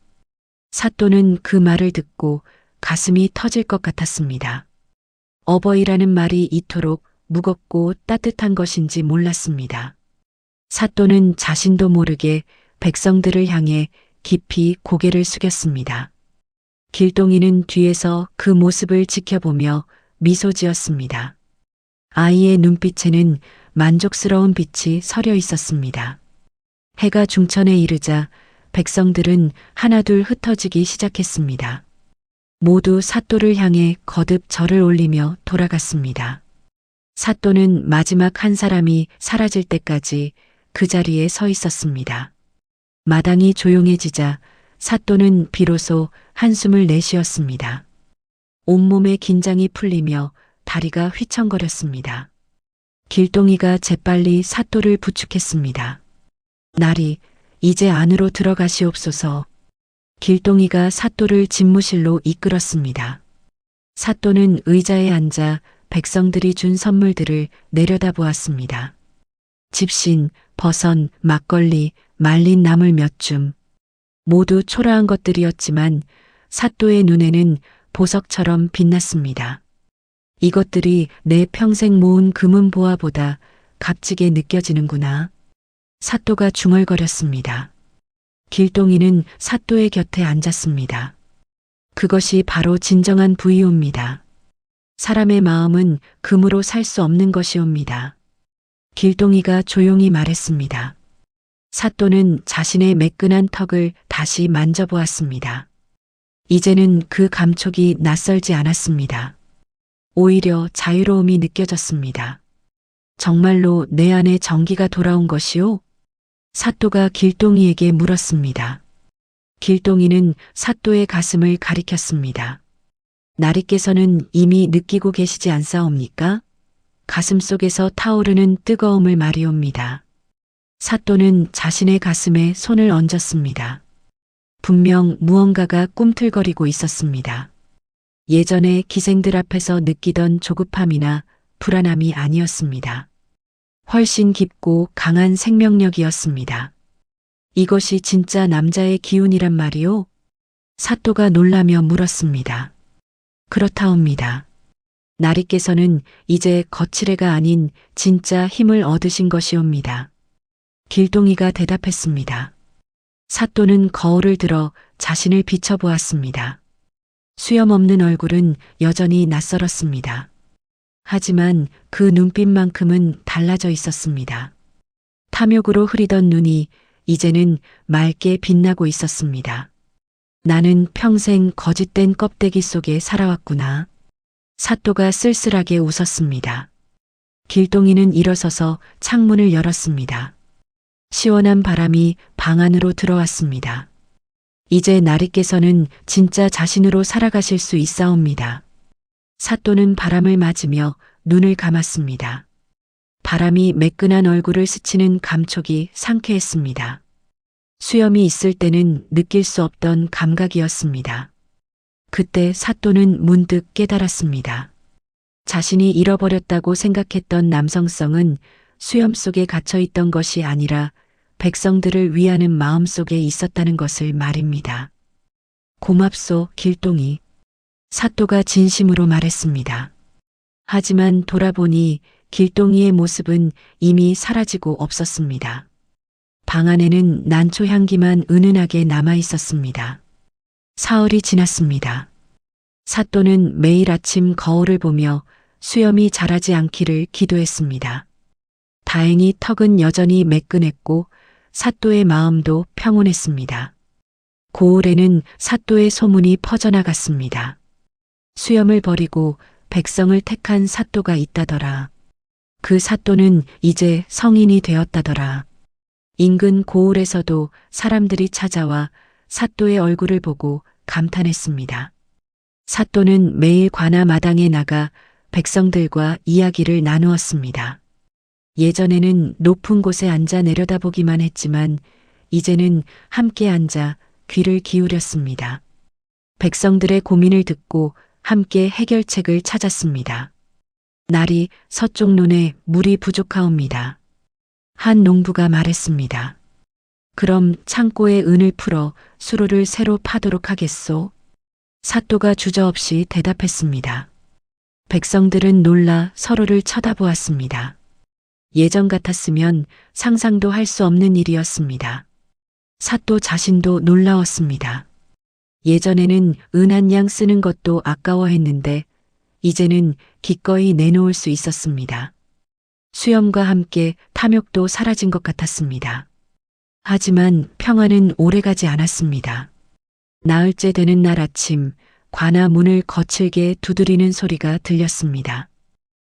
사또는 그 말을 듣고 가슴이 터질 것 같았습니다. 어버이라는 말이 이토록 무겁고 따뜻한 것인지 몰랐습니다. 사또는 자신도 모르게 백성들을 향해 깊이 고개를 숙였습니다. 길동이는 뒤에서 그 모습을 지켜보며 미소 지었습니다. 아이의 눈빛에는 만족스러운 빛이 서려 있었습니다. 해가 중천에 이르자 백성들은 하나둘 흩어지기 시작했습니다. 모두 사또를 향해 거듭 절을 올리며 돌아갔습니다. 사또는 마지막 한 사람이 사라질 때까지 그 자리에 서 있었습니다. 마당이 조용해지자 사또는 비로소 한숨을 내쉬었습니다. 온몸의 긴장이 풀리며 다리가 휘청거렸습니다. 길동이가 재빨리 사또를 부축했습니다. 나리, 이제 안으로 들어가시옵소서. 길동이가 사또를 집무실로 이끌었습니다. 사또는 의자에 앉아 백성들이 준 선물들을 내려다보았습니다. 집신, 버선, 막걸리, 말린 나물 몇 줌. 모두 초라한 것들이었지만 사또의 눈에는 보석처럼 빛났습니다. 이것들이 내 평생 모은 금은 보화보다 값지게 느껴지는구나. 사또가 중얼거렸습니다. 길동이는 사또의 곁에 앉았습니다. 그것이 바로 진정한 부유입니다. 사람의 마음은 금으로 살 수 없는 것이옵니다. 길동이가 조용히 말했습니다. 사또는 자신의 매끈한 턱을 다시 만져보았습니다. 이제는 그 감촉이 낯설지 않았습니다. 오히려 자유로움이 느껴졌습니다. 정말로 내 안에 정기가 돌아온 것이오? 사또가 길동이에게 물었습니다. 길동이는 사또의 가슴을 가리켰습니다. 나리께서는 이미 느끼고 계시지 않사옵니까? 가슴 속에서 타오르는 뜨거움을 말이옵니다. 사또는 자신의 가슴에 손을 얹었습니다. 분명 무언가가 꿈틀거리고 있었습니다. 예전에 기생들 앞에서 느끼던 조급함이나 불안함이 아니었습니다. 훨씬 깊고 강한 생명력이었습니다. 이것이 진짜 남자의 기운이란 말이오? 사또가 놀라며 물었습니다. 그렇다옵니다. 나리께서는 이제 거칠애가 아닌 진짜 힘을 얻으신 것이옵니다. 길동이가 대답했습니다. 사또는 거울을 들어 자신을 비춰보았습니다. 수염 없는 얼굴은 여전히 낯설었습니다. 하지만 그 눈빛만큼은 달라져 있었습니다. 탐욕으로 흐리던 눈이 이제는 맑게 빛나고 있었습니다. 나는 평생 거짓된 껍데기 속에 살아왔구나. 사또가 쓸쓸하게 웃었습니다. 길동이는 일어서서 창문을 열었습니다. 시원한 바람이 방 안으로 들어왔습니다. 이제 나리께서는 진짜 자신으로 살아가실 수 있사옵니다. 사또는 바람을 맞으며 눈을 감았습니다. 바람이 매끈한 얼굴을 스치는 감촉이 상쾌했습니다. 수염이 있을 때는 느낄 수 없던 감각이었습니다. 그때 사또는 문득 깨달았습니다. 자신이 잃어버렸다고 생각했던 남성성은 수염 속에 갇혀 있던 것이 아니라 백성들을 위하는 마음 속에 있었다는 것을 말입니다. 고맙소, 길동이. 사또가 진심으로 말했습니다. 하지만 돌아보니 길동이의 모습은 이미 사라지고 없었습니다. 방 안에는 난초 향기만 은은하게 남아 있었습니다. 사흘이 지났습니다. 사또는 매일 아침 거울을 보며 수염이 자라지 않기를 기도했습니다. 다행히 턱은 여전히 매끈했고 사또의 마음도 평온했습니다. 고을에는 사또의 소문이 퍼져나갔습니다. 수염을 버리고 백성을 택한 사또가 있다더라. 그 사또는 이제 성인이 되었다더라. 인근 고을에서도 사람들이 찾아와 사또의 얼굴을 보고 감탄했습니다. 사또는 매일 관아 마당에 나가 백성들과 이야기를 나누었습니다. 예전에는 높은 곳에 앉아 내려다보기만 했지만 이제는 함께 앉아 귀를 기울였습니다. 백성들의 고민을 듣고 함께 해결책을 찾았습니다. 날이 서쪽 논에 물이 부족하옵니다. 한 농부가 말했습니다. 그럼 창고에 은을 풀어 수로를 새로 파도록 하겠소? 사또가 주저없이 대답했습니다. 백성들은 놀라 서로를 쳐다보았습니다. 예전 같았으면 상상도 할 수 없는 일이었습니다. 사또 자신도 놀라웠습니다. 예전에는 은 한 양 쓰는 것도 아까워했는데 이제는 기꺼이 내놓을 수 있었습니다. 수염과 함께 탐욕도 사라진 것 같았습니다. 하지만 평화는 오래가지 않았습니다. 나흘째 되는 날 아침 관아 문을 거칠게 두드리는 소리가 들렸습니다.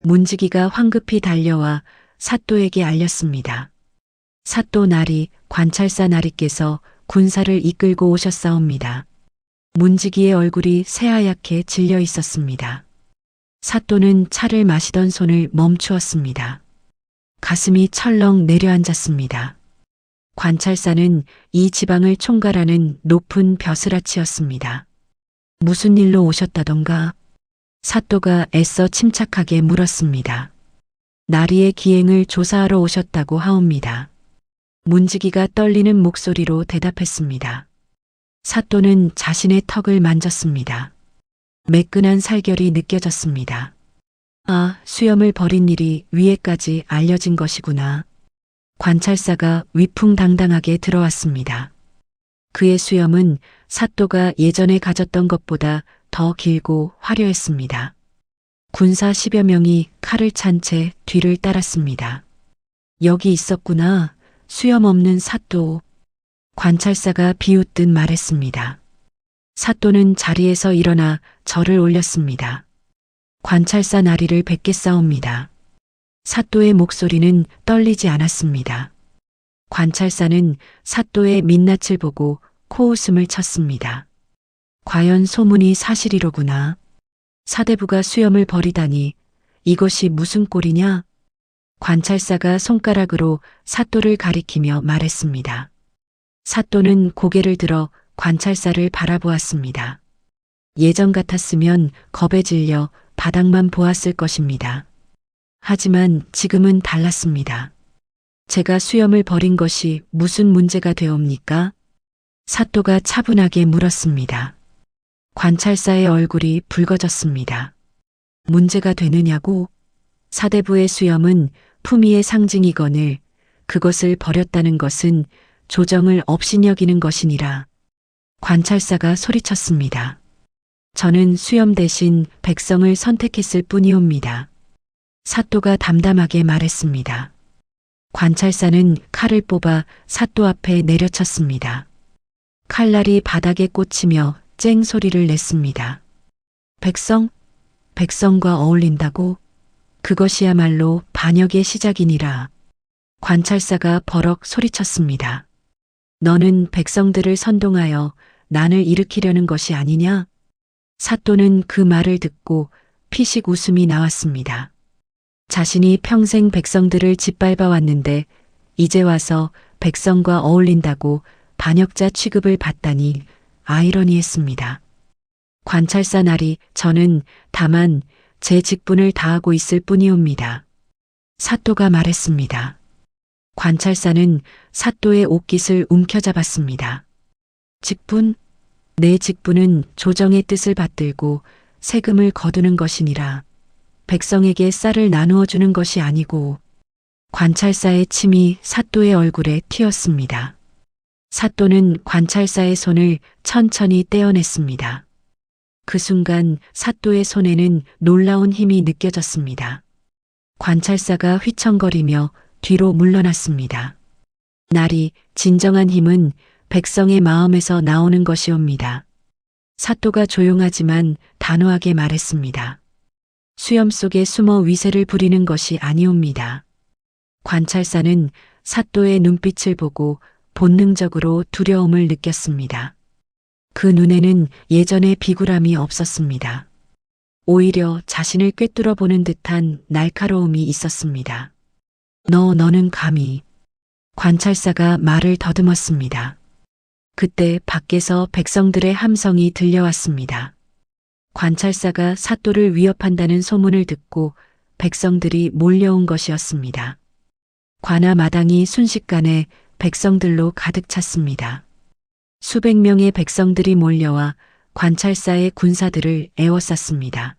문지기가 황급히 달려와 사또에게 알렸습니다. 사또 나리, 관찰사 나리께서 군사를 이끌고 오셨사옵니다. 문지기의 얼굴이 새하얗게 질려 있었습니다. 사또는 차를 마시던 손을 멈추었습니다. 가슴이 철렁 내려앉았습니다. 관찰사는 이 지방을 총괄하는 높은 벼슬아치였습니다. 무슨 일로 오셨다던가? 사또가 애써 침착하게 물었습니다. 나리의 기행을 조사하러 오셨다고 하옵니다. 문지기가 떨리는 목소리로 대답했습니다. 사또는 자신의 턱을 만졌습니다. 매끈한 살결이 느껴졌습니다. 아, 수염을 버린 일이 위에까지 알려진 것이구나. 관찰사가 위풍당당하게 들어왔습니다. 그의 수염은 사또가 예전에 가졌던 것보다 더 길고 화려했습니다. 군사 10여 명이 칼을 찬 채 뒤를 따랐습니다. 여기 있었구나. 수염 없는 사또. 관찰사가 비웃듯 말했습니다. 사또는 자리에서 일어나 절을 올렸습니다. 관찰사 나리를 뵙겠사옵니다. 사또의 목소리는 떨리지 않았습니다. 관찰사는 사또의 민낯을 보고 코웃음을 쳤습니다. 과연 소문이 사실이로구나. 사대부가 수염을 버리다니 이것이 무슨 꼴이냐? 관찰사가 손가락으로 사또를 가리키며 말했습니다. 사또는 고개를 들어 관찰사를 바라보았습니다. 예전 같았으면 겁에 질려 바닥만 보았을 것입니다. 하지만 지금은 달랐습니다. 제가 수염을 버린 것이 무슨 문제가 되옵니까? 사또가 차분하게 물었습니다. 관찰사의 얼굴이 붉어졌습니다. 문제가 되느냐고? 사대부의 수염은 품위의 상징이거늘 그것을 버렸다는 것은 조정을 업신여기는 것이니라. 관찰사가 소리쳤습니다. 저는 수염 대신 백성을 선택했을 뿐이옵니다. 사또가 담담하게 말했습니다. 관찰사는 칼을 뽑아 사또 앞에 내려쳤습니다. 칼날이 바닥에 꽂히며 쨍 소리를 냈습니다. 백성과 어울린다고? 그것이야말로 반역의 시작이니라. 관찰사가 버럭 소리쳤습니다. 너는 백성들을 선동하여 난을 일으키려는 것이 아니냐? 사또는 그 말을 듣고 피식 웃음이 나왔습니다. 자신이 평생 백성들을 짓밟아 왔는데 이제 와서 백성과 어울린다고 반역자 취급을 받다니 아이러니했습니다. 관찰사 나리, 저는 다만 제 직분을 다하고 있을 뿐이옵니다. 사또가 말했습니다. 관찰사는 사또의 옷깃을 움켜잡았습니다. 직분? 내 직분은 조정의 뜻을 받들고 세금을 거두는 것이니라. 백성에게 쌀을 나누어 주는 것이 아니고. 관찰사의 침이 사또의 얼굴에 튀었습니다. 사또는 관찰사의 손을 천천히 떼어냈습니다. 그 순간 사또의 손에는 놀라운 힘이 느껴졌습니다. 관찰사가 휘청거리며 뒤로 물러났습니다. 나리, 진정한 힘은 백성의 마음에서 나오는 것이옵니다. 사또가 조용하지만 단호하게 말했습니다. 수염 속에 숨어 위세를 부리는 것이 아니옵니다. 관찰사는 사또의 눈빛을 보고 본능적으로 두려움을 느꼈습니다. 그 눈에는 예전의 비굴함이 없었습니다. 오히려 자신을 꿰뚫어 보는 듯한 날카로움이 있었습니다. 너는 감히. 관찰사가 말을 더듬었습니다. 그때 밖에서 백성들의 함성이 들려왔습니다. 관찰사가 사또를 위협한다는 소문을 듣고 백성들이 몰려온 것이었습니다. 관아 마당이 순식간에 백성들로 가득 찼습니다. 수백 명의 백성들이 몰려와 관찰사의 군사들을 에워쌌습니다.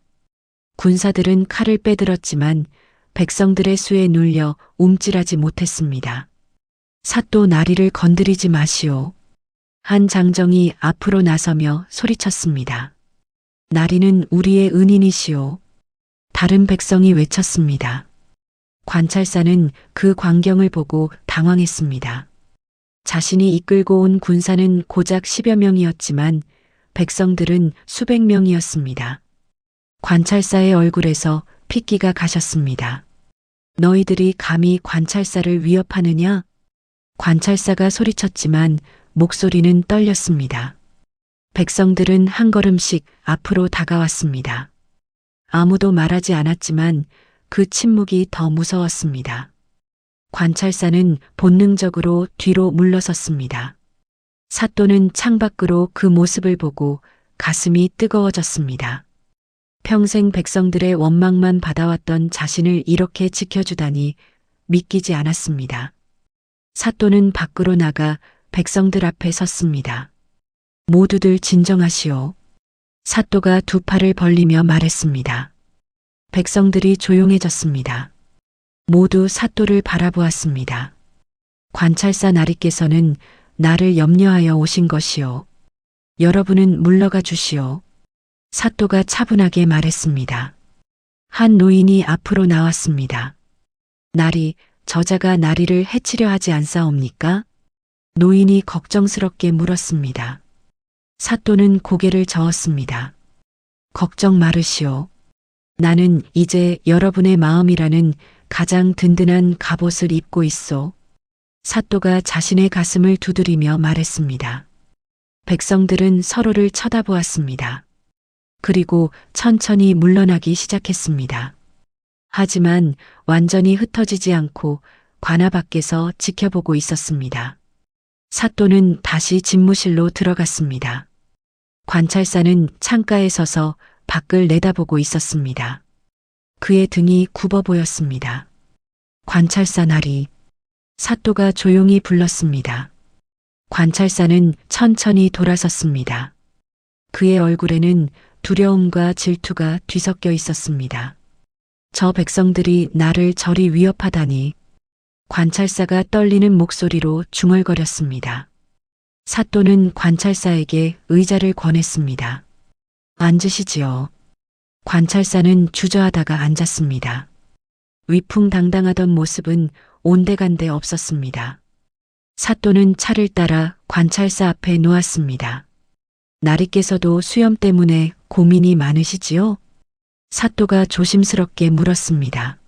군사들은 칼을 빼들었지만 백성들의 수에 눌려 움찔하지 못했습니다. 사또 나리를 건드리지 마시오. 한 장정이 앞으로 나서며 소리쳤습니다. 나리는 우리의 은인이시오. 다른 백성이 외쳤습니다. 관찰사는 그 광경을 보고 당황했습니다. 자신이 이끌고 온 군사는 고작 10여 명이었지만 백성들은 수백 명이었습니다. 관찰사의 얼굴에서 핏기가 가셨습니다. 너희들이 감히 관찰사를 위협하느냐? 관찰사가 소리쳤지만 목소리는 떨렸습니다. 백성들은 한 걸음씩 앞으로 다가왔습니다. 아무도 말하지 않았지만 그 침묵이 더 무서웠습니다. 관찰사는 본능적으로 뒤로 물러섰습니다. 사또는 창밖으로 그 모습을 보고 가슴이 뜨거워졌습니다. 평생 백성들의 원망만 받아왔던 자신을 이렇게 지켜주다니 믿기지 않았습니다. 사또는 밖으로 나가 백성들 앞에 섰습니다. 모두들 진정하시오. 사또가 두 팔을 벌리며 말했습니다. 백성들이 조용해졌습니다. 모두 사또를 바라보았습니다. 관찰사 나리께서는 나를 염려하여 오신 것이오. 여러분은 물러가 주시오. 사또가 차분하게 말했습니다. 한 노인이 앞으로 나왔습니다. 나리, 저자가 나리를 해치려 하지 않사옵니까? 노인이 걱정스럽게 물었습니다. 사또는 고개를 저었습니다. 걱정 마르시오. 나는 이제 여러분의 마음이라는 가장 든든한 갑옷을 입고 있소. 사또가 자신의 가슴을 두드리며 말했습니다. 백성들은 서로를 쳐다보았습니다. 그리고 천천히 물러나기 시작했습니다. 하지만 완전히 흩어지지 않고 관아 밖에서 지켜보고 있었습니다. 사또는 다시 집무실로 들어갔습니다. 관찰사는 창가에 서서 밖을 내다보고 있었습니다. 그의 등이 굽어 보였습니다. 관찰사 나리. 사또가 조용히 불렀습니다. 관찰사는 천천히 돌아섰습니다. 그의 얼굴에는 두려움과 질투가 뒤섞여 있었습니다. 저 백성들이 나를 저리 위협하다니. 관찰사가 떨리는 목소리로 중얼거렸습니다. 사또는 관찰사에게 의자를 권했습니다. 앉으시지요. 관찰사는 주저하다가 앉았습니다. 위풍당당하던 모습은 온데간데 없었습니다. 사또는 차를 따라 관찰사 앞에 놓았습니다. 나리께서도 수염 때문에 고민이 많으시지요? 사또가 조심스럽게 물었습니다.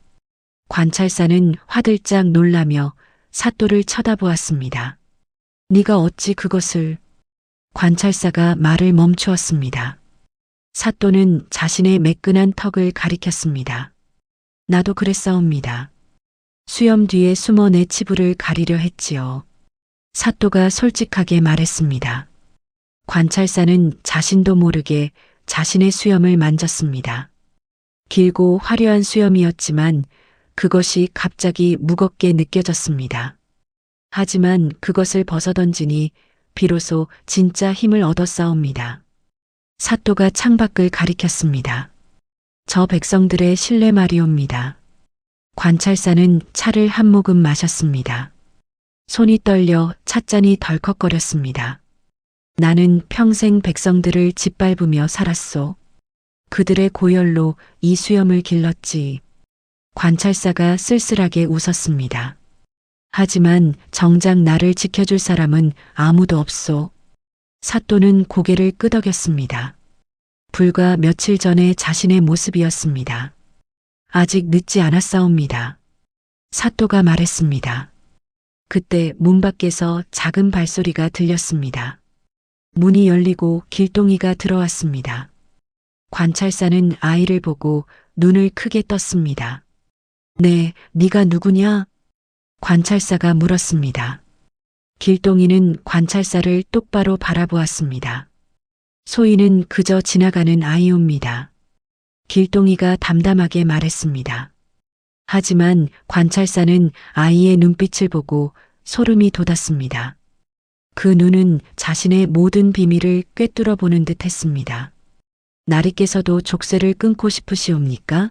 관찰사는 화들짝 놀라며 사또를 쳐다보았습니다. 네가 어찌 그것을... 관찰사가 말을 멈추었습니다. 사또는 자신의 매끈한 턱을 가리켰습니다. 나도 그랬사옵니다. 수염 뒤에 숨어 내 치부를 가리려 했지요. 사또가 솔직하게 말했습니다. 관찰사는 자신도 모르게 자신의 수염을 만졌습니다. 길고 화려한 수염이었지만 그것이 갑자기 무겁게 느껴졌습니다. 하지만 그것을 벗어던지니 비로소 진짜 힘을 얻었사옵니다. 사또가 창밖을 가리켰습니다. 저 백성들의 신뢰 말이옵니다. 관찰사는 차를 한 모금 마셨습니다. 손이 떨려 찻잔이 덜컥거렸습니다. 나는 평생 백성들을 짓밟으며 살았소. 그들의 고열로 이 수염을 길렀지. 관찰사가 쓸쓸하게 웃었습니다. 하지만 정작 나를 지켜줄 사람은 아무도 없소. 사또는 고개를 끄덕였습니다. 불과 며칠 전에 자신의 모습이었습니다. 아직 늦지 않았사옵니다. 사또가 말했습니다. 그때 문 밖에서 작은 발소리가 들렸습니다. 문이 열리고 길동이가 들어왔습니다. 관찰사는 아이를 보고 눈을 크게 떴습니다. 네, 네가 누구냐? 관찰사가 물었습니다. 길동이는 관찰사를 똑바로 바라보았습니다. 소희는 그저 지나가는 아이옵니다. 길동이가 담담하게 말했습니다. 하지만 관찰사는 아이의 눈빛을 보고 소름이 돋았습니다. 그 눈은 자신의 모든 비밀을 꿰뚫어 보는 듯 했습니다. 나리께서도 족쇄를 끊고 싶으시옵니까?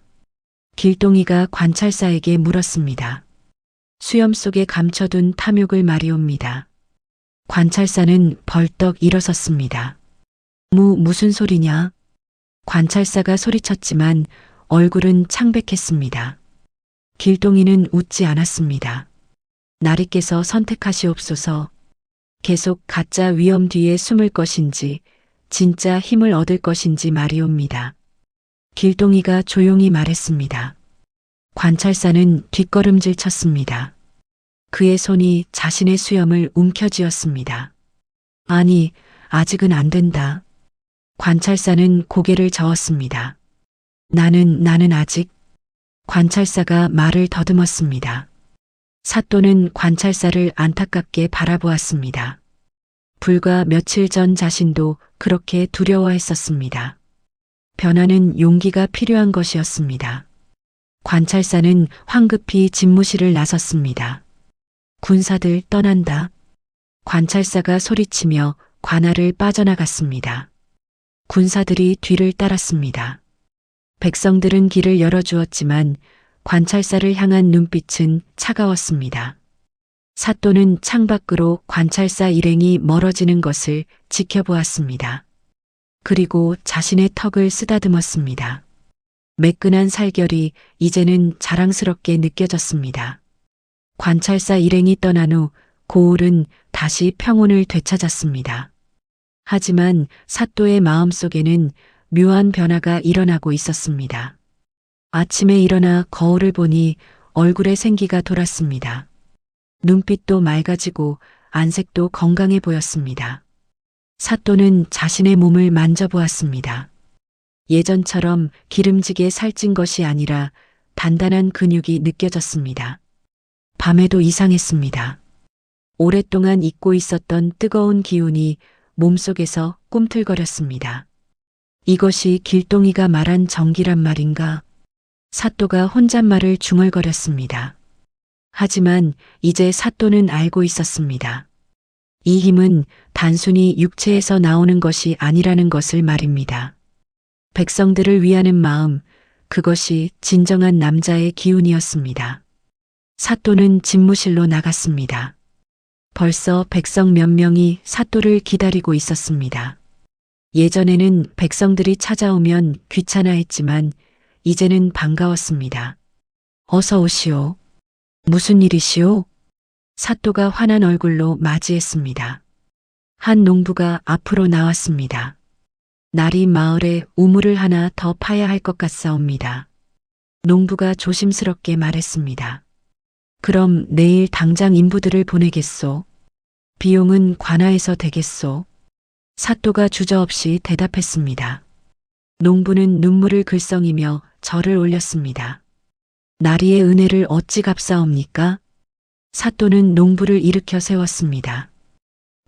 길동이가 관찰사에게 물었습니다. 수염 속에 감춰둔 탐욕을 말이옵니다. 관찰사는 벌떡 일어섰습니다. 무슨 소리냐? 관찰사가 소리쳤지만 얼굴은 창백했습니다. 길동이는 웃지 않았습니다. 나리께서 선택하시옵소서. 계속 가짜 위험 뒤에 숨을 것인지 진짜 힘을 얻을 것인지 말이옵니다. 길동이가 조용히 말했습니다. 관찰사는 뒷걸음질 쳤습니다. 그의 손이 자신의 수염을 움켜쥐었습니다. 아니, 아직은 안 된다. 관찰사는 고개를 저었습니다. 나는 아직... 관찰사가 말을 더듬었습니다. 사또는 관찰사를 안타깝게 바라보았습니다. 불과 며칠 전 자신도 그렇게 두려워했었습니다. 변화는 용기가 필요한 것이었습니다. 관찰사는 황급히 집무실을 나섰습니다. 군사들 떠난다. 관찰사가 소리치며 관할을 빠져나갔습니다. 군사들이 뒤를 따랐습니다. 백성들은 길을 열어주었지만 관찰사를 향한 눈빛은 차가웠습니다. 사또는 창밖으로 관찰사 일행이 멀어지는 것을 지켜보았습니다. 그리고 자신의 턱을 쓰다듬었습니다. 매끈한 살결이 이제는 자랑스럽게 느껴졌습니다. 관찰사 일행이 떠난 후 고을은 다시 평온을 되찾았습니다. 하지만 사또의 마음속에는 묘한 변화가 일어나고 있었습니다. 아침에 일어나 거울을 보니 얼굴에 생기가 돌았습니다. 눈빛도 맑아지고 안색도 건강해 보였습니다. 사또는 자신의 몸을 만져보았습니다. 예전처럼 기름지게 살찐 것이 아니라 단단한 근육이 느껴졌습니다. 밤에도 이상했습니다. 오랫동안 잊고 있었던 뜨거운 기운이 몸속에서 꿈틀거렸습니다. 이것이 길동이가 말한 정기란 말인가? 사또가 혼잣말을 중얼거렸습니다. 하지만 이제 사또는 알고 있었습니다. 이 힘은 단순히 육체에서 나오는 것이 아니라는 것을 말입니다. 백성들을 위하는 마음, 그것이 진정한 남자의 기운이었습니다. 사또는 집무실로 나갔습니다. 벌써 백성 몇 명이 사또를 기다리고 있었습니다. 예전에는 백성들이 찾아오면 귀찮아했지만 이제는 반가웠습니다. 어서 오시오. 무슨 일이시오? 사또가 환한 얼굴로 맞이했습니다. 한 농부가 앞으로 나왔습니다. 날이 마을에 우물을 하나 더 파야 할 것 같사옵니다. 농부가 조심스럽게 말했습니다. 그럼 내일 당장 인부들을 보내겠소. 비용은 관아에서 되겠소. 사또가 주저없이 대답했습니다. 농부는 눈물을 글썽이며 절을 올렸습니다. 나리의 은혜를 어찌 갚사옵니까? 사또는 농부를 일으켜 세웠습니다.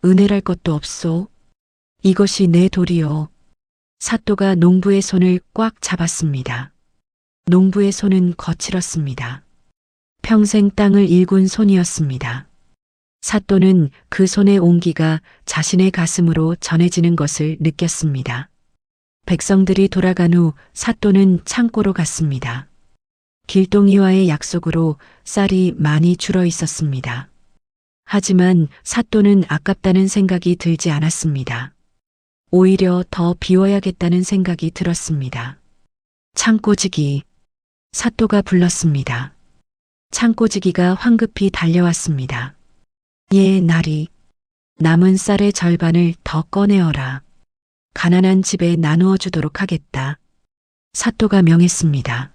은혜랄 것도 없소. 이것이 내 도리요. 사또가 농부의 손을 꽉 잡았습니다. 농부의 손은 거칠었습니다. 평생 땅을 일군 손이었습니다. 사또는 그 손의 온기가 자신의 가슴으로 전해지는 것을 느꼈습니다. 백성들이 돌아간 후 사또는 창고로 갔습니다. 길동이와의 약속으로 쌀이 많이 줄어 있었습니다. 하지만 사또는 아깝다는 생각이 들지 않았습니다. 오히려 더 비워야겠다는 생각이 들었습니다. 창고지기. 사또가 불렀습니다. 창고지기가 황급히 달려왔습니다. 예, 나리. 남은 쌀의 절반을 더 꺼내어라. 가난한 집에 나누어 주도록 하겠다. 사또가 명했습니다.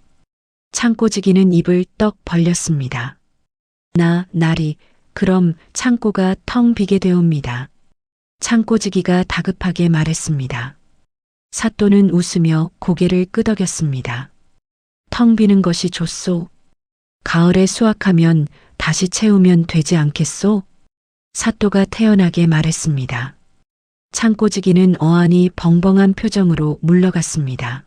창고지기는 입을 떡 벌렸습니다. 나리, 그럼 창고가 텅 비게 되옵니다. 창고지기가 다급하게 말했습니다. 사또는 웃으며 고개를 끄덕였습니다. 텅 비는 것이 좋소. 가을에 수확하면 다시 채우면 되지 않겠소? 사또가 태연하게 말했습니다. 창고지기는 어안이 벙벙한 표정으로 물러갔습니다.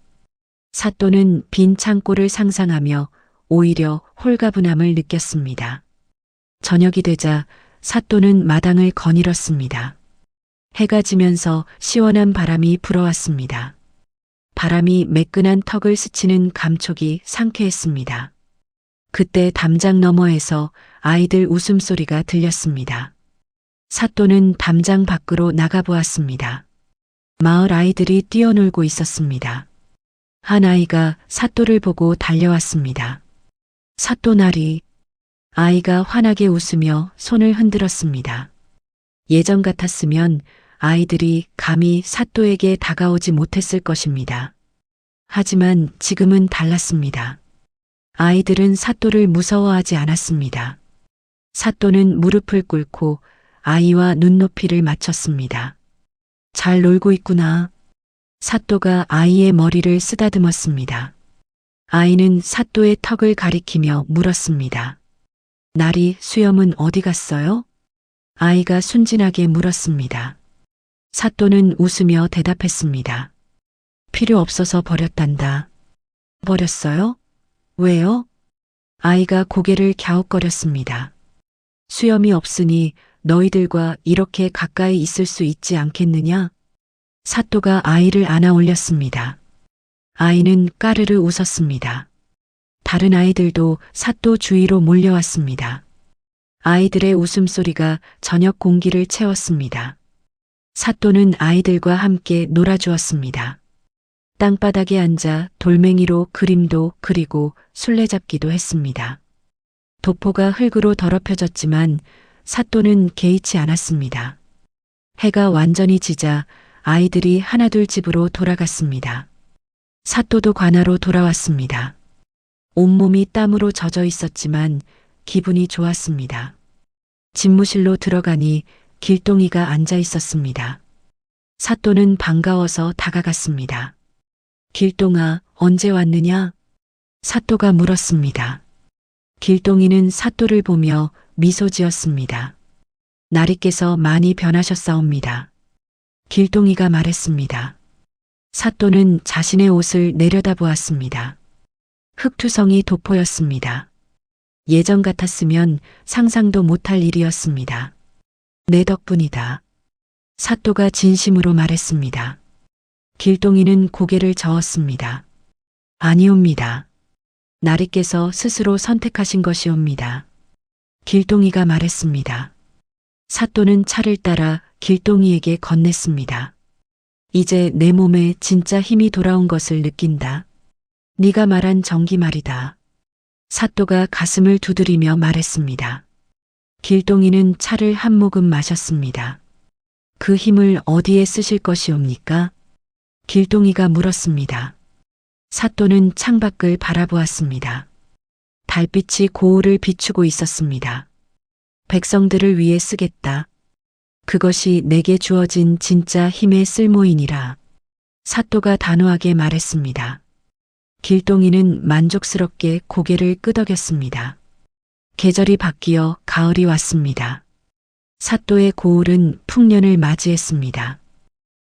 사또는 빈 창고를 상상하며 오히려 홀가분함을 느꼈습니다. 저녁이 되자 사또는 마당을 거닐었습니다. 해가 지면서 시원한 바람이 불어왔습니다. 바람이 매끈한 턱을 스치는 감촉이 상쾌했습니다. 그때 담장 너머에서 아이들 웃음소리가 들렸습니다. 사또는 담장 밖으로 나가보았습니다. 마을 아이들이 뛰어놀고 있었습니다. 한 아이가 사또를 보고 달려왔습니다. 사또나리. 아이가 환하게 웃으며 손을 흔들었습니다. 예전 같았으면 아이들이 감히 사또에게 다가오지 못했을 것입니다. 하지만 지금은 달랐습니다. 아이들은 사또를 무서워하지 않았습니다. 사또는 무릎을 꿇고 아이와 눈높이를 맞췄습니다. 잘 놀고 있구나. 사또가 아이의 머리를 쓰다듬었습니다. 아이는 사또의 턱을 가리키며 물었습니다. 나리, 수염은 어디 갔어요? 아이가 순진하게 물었습니다. 사또는 웃으며 대답했습니다. 필요 없어서 버렸단다. 버렸어요? 왜요? 아이가 고개를 갸웃거렸습니다. 수염이 없으니 너희들과 이렇게 가까이 있을 수 있지 않겠느냐? 사또가 아이를 안아 올렸습니다. 아이는 까르르 웃었습니다. 다른 아이들도 사또 주위로 몰려왔습니다. 아이들의 웃음소리가 저녁 공기를 채웠습니다. 사또는 아이들과 함께 놀아주었습니다. 땅바닥에 앉아 돌멩이로 그림도 그리고 술래잡기도 했습니다. 도포가 흙으로 더럽혀졌지만 사또는 개의치 않았습니다. 해가 완전히 지자 아이들이 하나둘 집으로 돌아갔습니다. 사또도 관아로 돌아왔습니다. 온몸이 땀으로 젖어 있었지만 기분이 좋았습니다. 집무실로 들어가니 길동이가 앉아 있었습니다. 사또는 반가워서 다가갔습니다. 길동아, 언제 왔느냐? 사또가 물었습니다. 길동이는 사또를 보며 미소 지었습니다. 나리께서 많이 변하셨사옵니다. 길동이가 말했습니다. 사또는 자신의 옷을 내려다보았습니다. 흙투성이 도포였습니다. 예전 같았으면 상상도 못할 일이었습니다. 내 덕분이다. 사또가 진심으로 말했습니다. 길동이는 고개를 저었습니다. 아니옵니다. 나리께서 스스로 선택하신 것이옵니다. 길동이가 말했습니다. 사또는 차를 따라 길동이에게 건넸습니다. 이제 내 몸에 진짜 힘이 돌아온 것을 느낀다. 네가 말한 정기 말이다. 사또가 가슴을 두드리며 말했습니다. 길동이는 차를 한 모금 마셨습니다. 그 힘을 어디에 쓰실 것이옵니까? 길동이가 물었습니다. 사또는 창밖을 바라보았습니다. 달빛이 고을을 비추고 있었습니다. 백성들을 위해 쓰겠다. 그것이 내게 주어진 진짜 힘의 쓸모이니라. 사또가 단호하게 말했습니다. 길동이는 만족스럽게 고개를 끄덕였습니다. 계절이 바뀌어 가을이 왔습니다. 사또의 고을은 풍년을 맞이했습니다.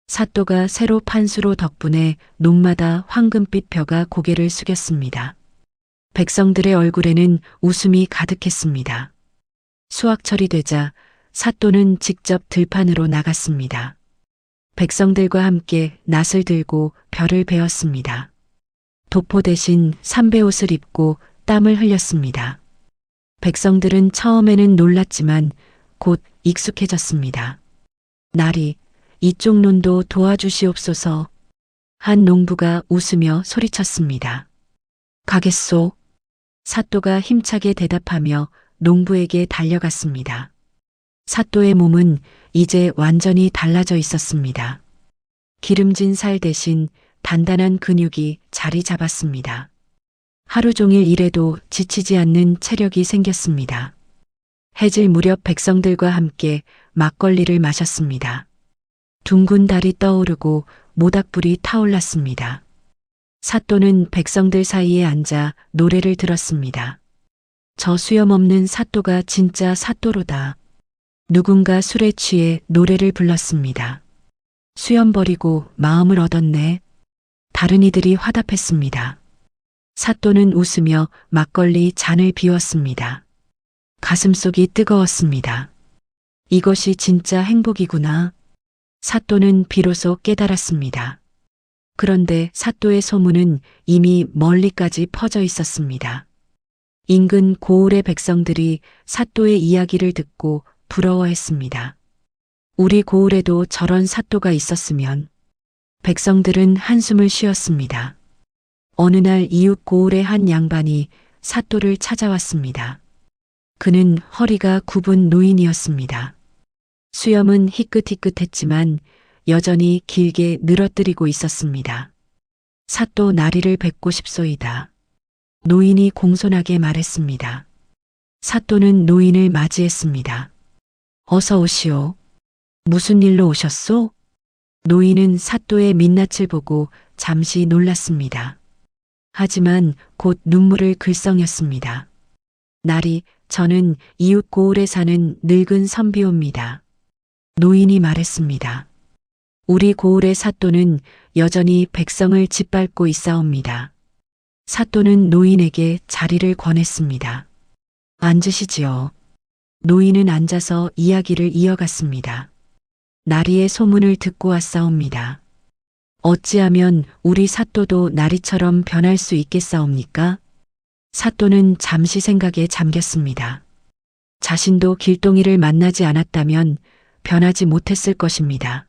사또가 새로 판 수로 덕분에 농마다 황금빛 벼가 고개를 숙였습니다. 백성들의 얼굴에는 웃음이 가득했습니다. 수확철이 되자 사또는 직접 들판으로 나갔습니다. 백성들과 함께 낫을 들고 벼를 베었습니다. 도포 대신 삼배옷을 입고 땀을 흘렸습니다. 백성들은 처음에는 놀랐지만 곧 익숙해졌습니다. 나리, 이쪽 논도 도와주시옵소서. 한 농부가 웃으며 소리쳤습니다. 가겠소. 사또가 힘차게 대답하며 농부에게 달려갔습니다. 사또의 몸은 이제 완전히 달라져 있었습니다. 기름진 살 대신 단단한 근육이 자리 잡았습니다. 하루 종일 일해도 지치지 않는 체력이 생겼습니다. 해질 무렵 백성들과 함께 막걸리를 마셨습니다. 둥근 달이 떠오르고 모닥불이 타올랐습니다. 사또는 백성들 사이에 앉아 노래를 들었습니다. 저 수염 없는 사또가 진짜 사또로다. 누군가 술에 취해 노래를 불렀습니다. 수염 버리고 마음을 얻었네. 다른 이들이 화답했습니다. 사또는 웃으며 막걸리 잔을 비웠습니다. 가슴속이 뜨거웠습니다. 이것이 진짜 행복이구나. 사또는 비로소 깨달았습니다. 그런데 사또의 소문은 이미 멀리까지 퍼져 있었습니다. 인근 고을의 백성들이 사또의 이야기를 듣고 부러워했습니다. 우리 고을에도 저런 사또가 있었으면. 백성들은 한숨을 쉬었습니다. 어느 날 이웃 고을의 한 양반이 사또를 찾아왔습니다. 그는 허리가 굽은 노인이었습니다. 수염은 희끗희끗했지만 여전히 길게 늘어뜨리고 있었습니다. 사또 나리를 뵙고 싶소이다. 노인이 공손하게 말했습니다. 사또는 노인을 맞이했습니다. 어서 오시오. 무슨 일로 오셨소? 노인은 사또의 민낯을 보고 잠시 놀랐습니다. 하지만 곧 눈물을 글썽였습니다. 나리, 저는 이웃 고을에 사는 늙은 선비옵니다. 노인이 말했습니다. 우리 고을의 사또는 여전히 백성을 짓밟고 있사옵니다. 사또는 노인에게 자리를 권했습니다. 앉으시지요. 노인은 앉아서 이야기를 이어갔습니다. 나리의 소문을 듣고 왔사옵니다. 어찌하면 우리 사또도 나리처럼 변할 수 있겠사옵니까? 사또는 잠시 생각에 잠겼습니다. 자신도 길동이를 만나지 않았다면 변하지 못했을 것입니다.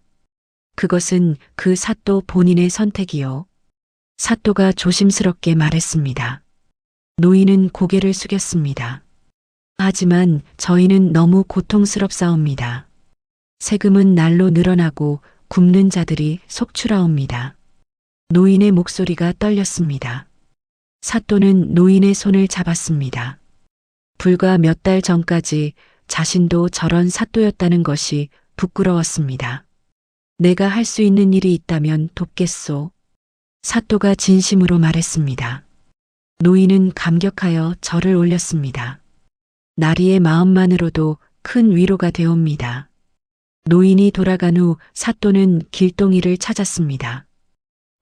그것은 그 사또 본인의 선택이요. 사또가 조심스럽게 말했습니다. 노인은 고개를 숙였습니다. 하지만 저희는 너무 고통스럽사옵니다. 세금은 날로 늘어나고 굶는 자들이 속출하옵니다. 노인의 목소리가 떨렸습니다. 사또는 노인의 손을 잡았습니다. 불과 몇 달 전까지 자신도 저런 사또였다는 것이 부끄러웠습니다. 내가 할 수 있는 일이 있다면 돕겠소. 사또가 진심으로 말했습니다. 노인은 감격하여 절을 올렸습니다. 나리의 마음만으로도 큰 위로가 되옵니다. 노인이 돌아간 후 사또는 길동이를 찾았습니다.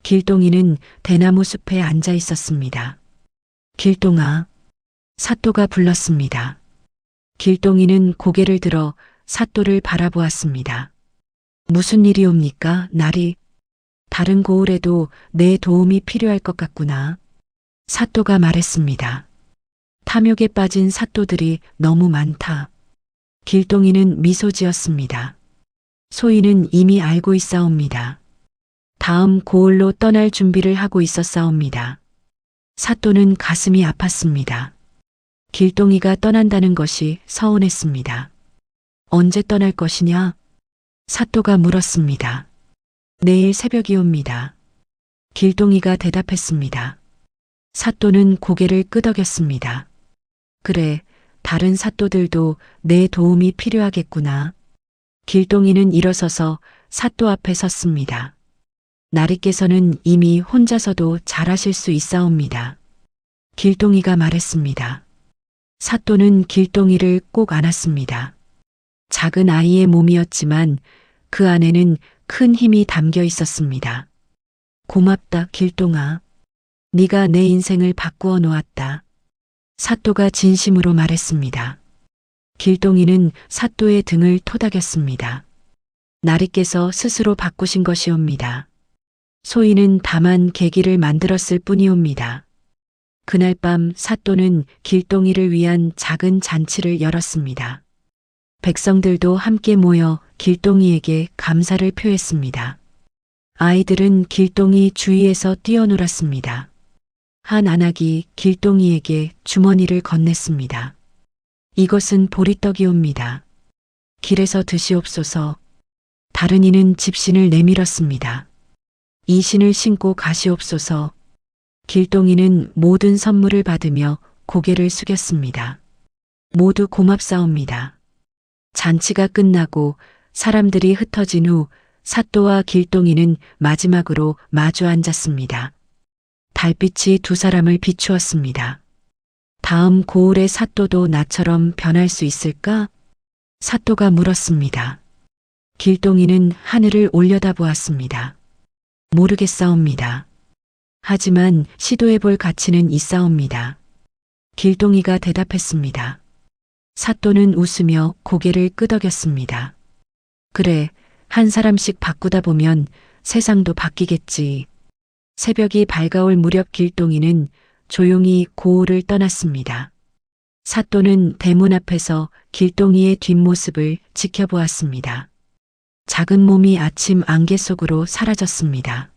길동이는 대나무 숲에 앉아 있었습니다. 길동아, 사또가 불렀습니다. 길동이는 고개를 들어 사또를 바라보았습니다. 무슨 일이옵니까, 나리? 다른 고을에도 내 도움이 필요할 것 같구나. 사또가 말했습니다. 탐욕에 빠진 사또들이 너무 많다. 길동이는 미소 지었습니다. 소인은 이미 알고 있사옵니다. 다음 고을로 떠날 준비를 하고 있었사옵니다. 사또는 가슴이 아팠습니다. 길동이가 떠난다는 것이 서운했습니다. 언제 떠날 것이냐? 사또가 물었습니다. 내일 새벽이옵니다. 길동이가 대답했습니다. 사또는 고개를 끄덕였습니다. 그래, 다른 사또들도 내 도움이 필요하겠구나. 길동이는 일어서서 사또 앞에 섰습니다. 나리께서는 이미 혼자서도 잘하실 수 있사옵니다. 길동이가 말했습니다. 사또는 길동이를 꼭 안았습니다. 작은 아이의 몸이었지만 그 안에는 큰 힘이 담겨 있었습니다. 고맙다, 길동아. 네가 내 인생을 바꾸어 놓았다. 사또가 진심으로 말했습니다. 길동이는 사또의 등을 토닥였습니다. 나리께서 스스로 바꾸신 것이옵니다. 소인은 다만 계기를 만들었을 뿐이옵니다. 그날 밤 사또는 길동이를 위한 작은 잔치를 열었습니다. 백성들도 함께 모여 길동이에게 감사를 표했습니다. 아이들은 길동이 주위에서 뛰어놀았습니다. 한 안악이 길동이에게 주머니를 건넸습니다. 이것은 보리떡이옵니다. 길에서 드시옵소서. 다른 이는 집신을 내밀었습니다. 이 신을 신고 가시옵소서. 길동이는 모든 선물을 받으며 고개를 숙였습니다. 모두 고맙사옵니다. 잔치가 끝나고 사람들이 흩어진 후 사또와 길동이는 마지막으로 마주 앉았습니다. 달빛이 두 사람을 비추었습니다. 다음 고을의 사또도 나처럼 변할 수 있을까? 사또가 물었습니다. 길동이는 하늘을 올려다보았습니다. 모르겠사옵니다. 하지만 시도해볼 가치는 있사옵니다. 길동이가 대답했습니다. 사또는 웃으며 고개를 끄덕였습니다. 그래, 한 사람씩 바꾸다 보면 세상도 바뀌겠지. 새벽이 밝아올 무렵 길동이는 조용히 고을을 떠났습니다. 사또는 대문 앞에서 길동이의 뒷모습을 지켜보았습니다. 작은 몸이 아침 안개 속으로 사라졌습니다.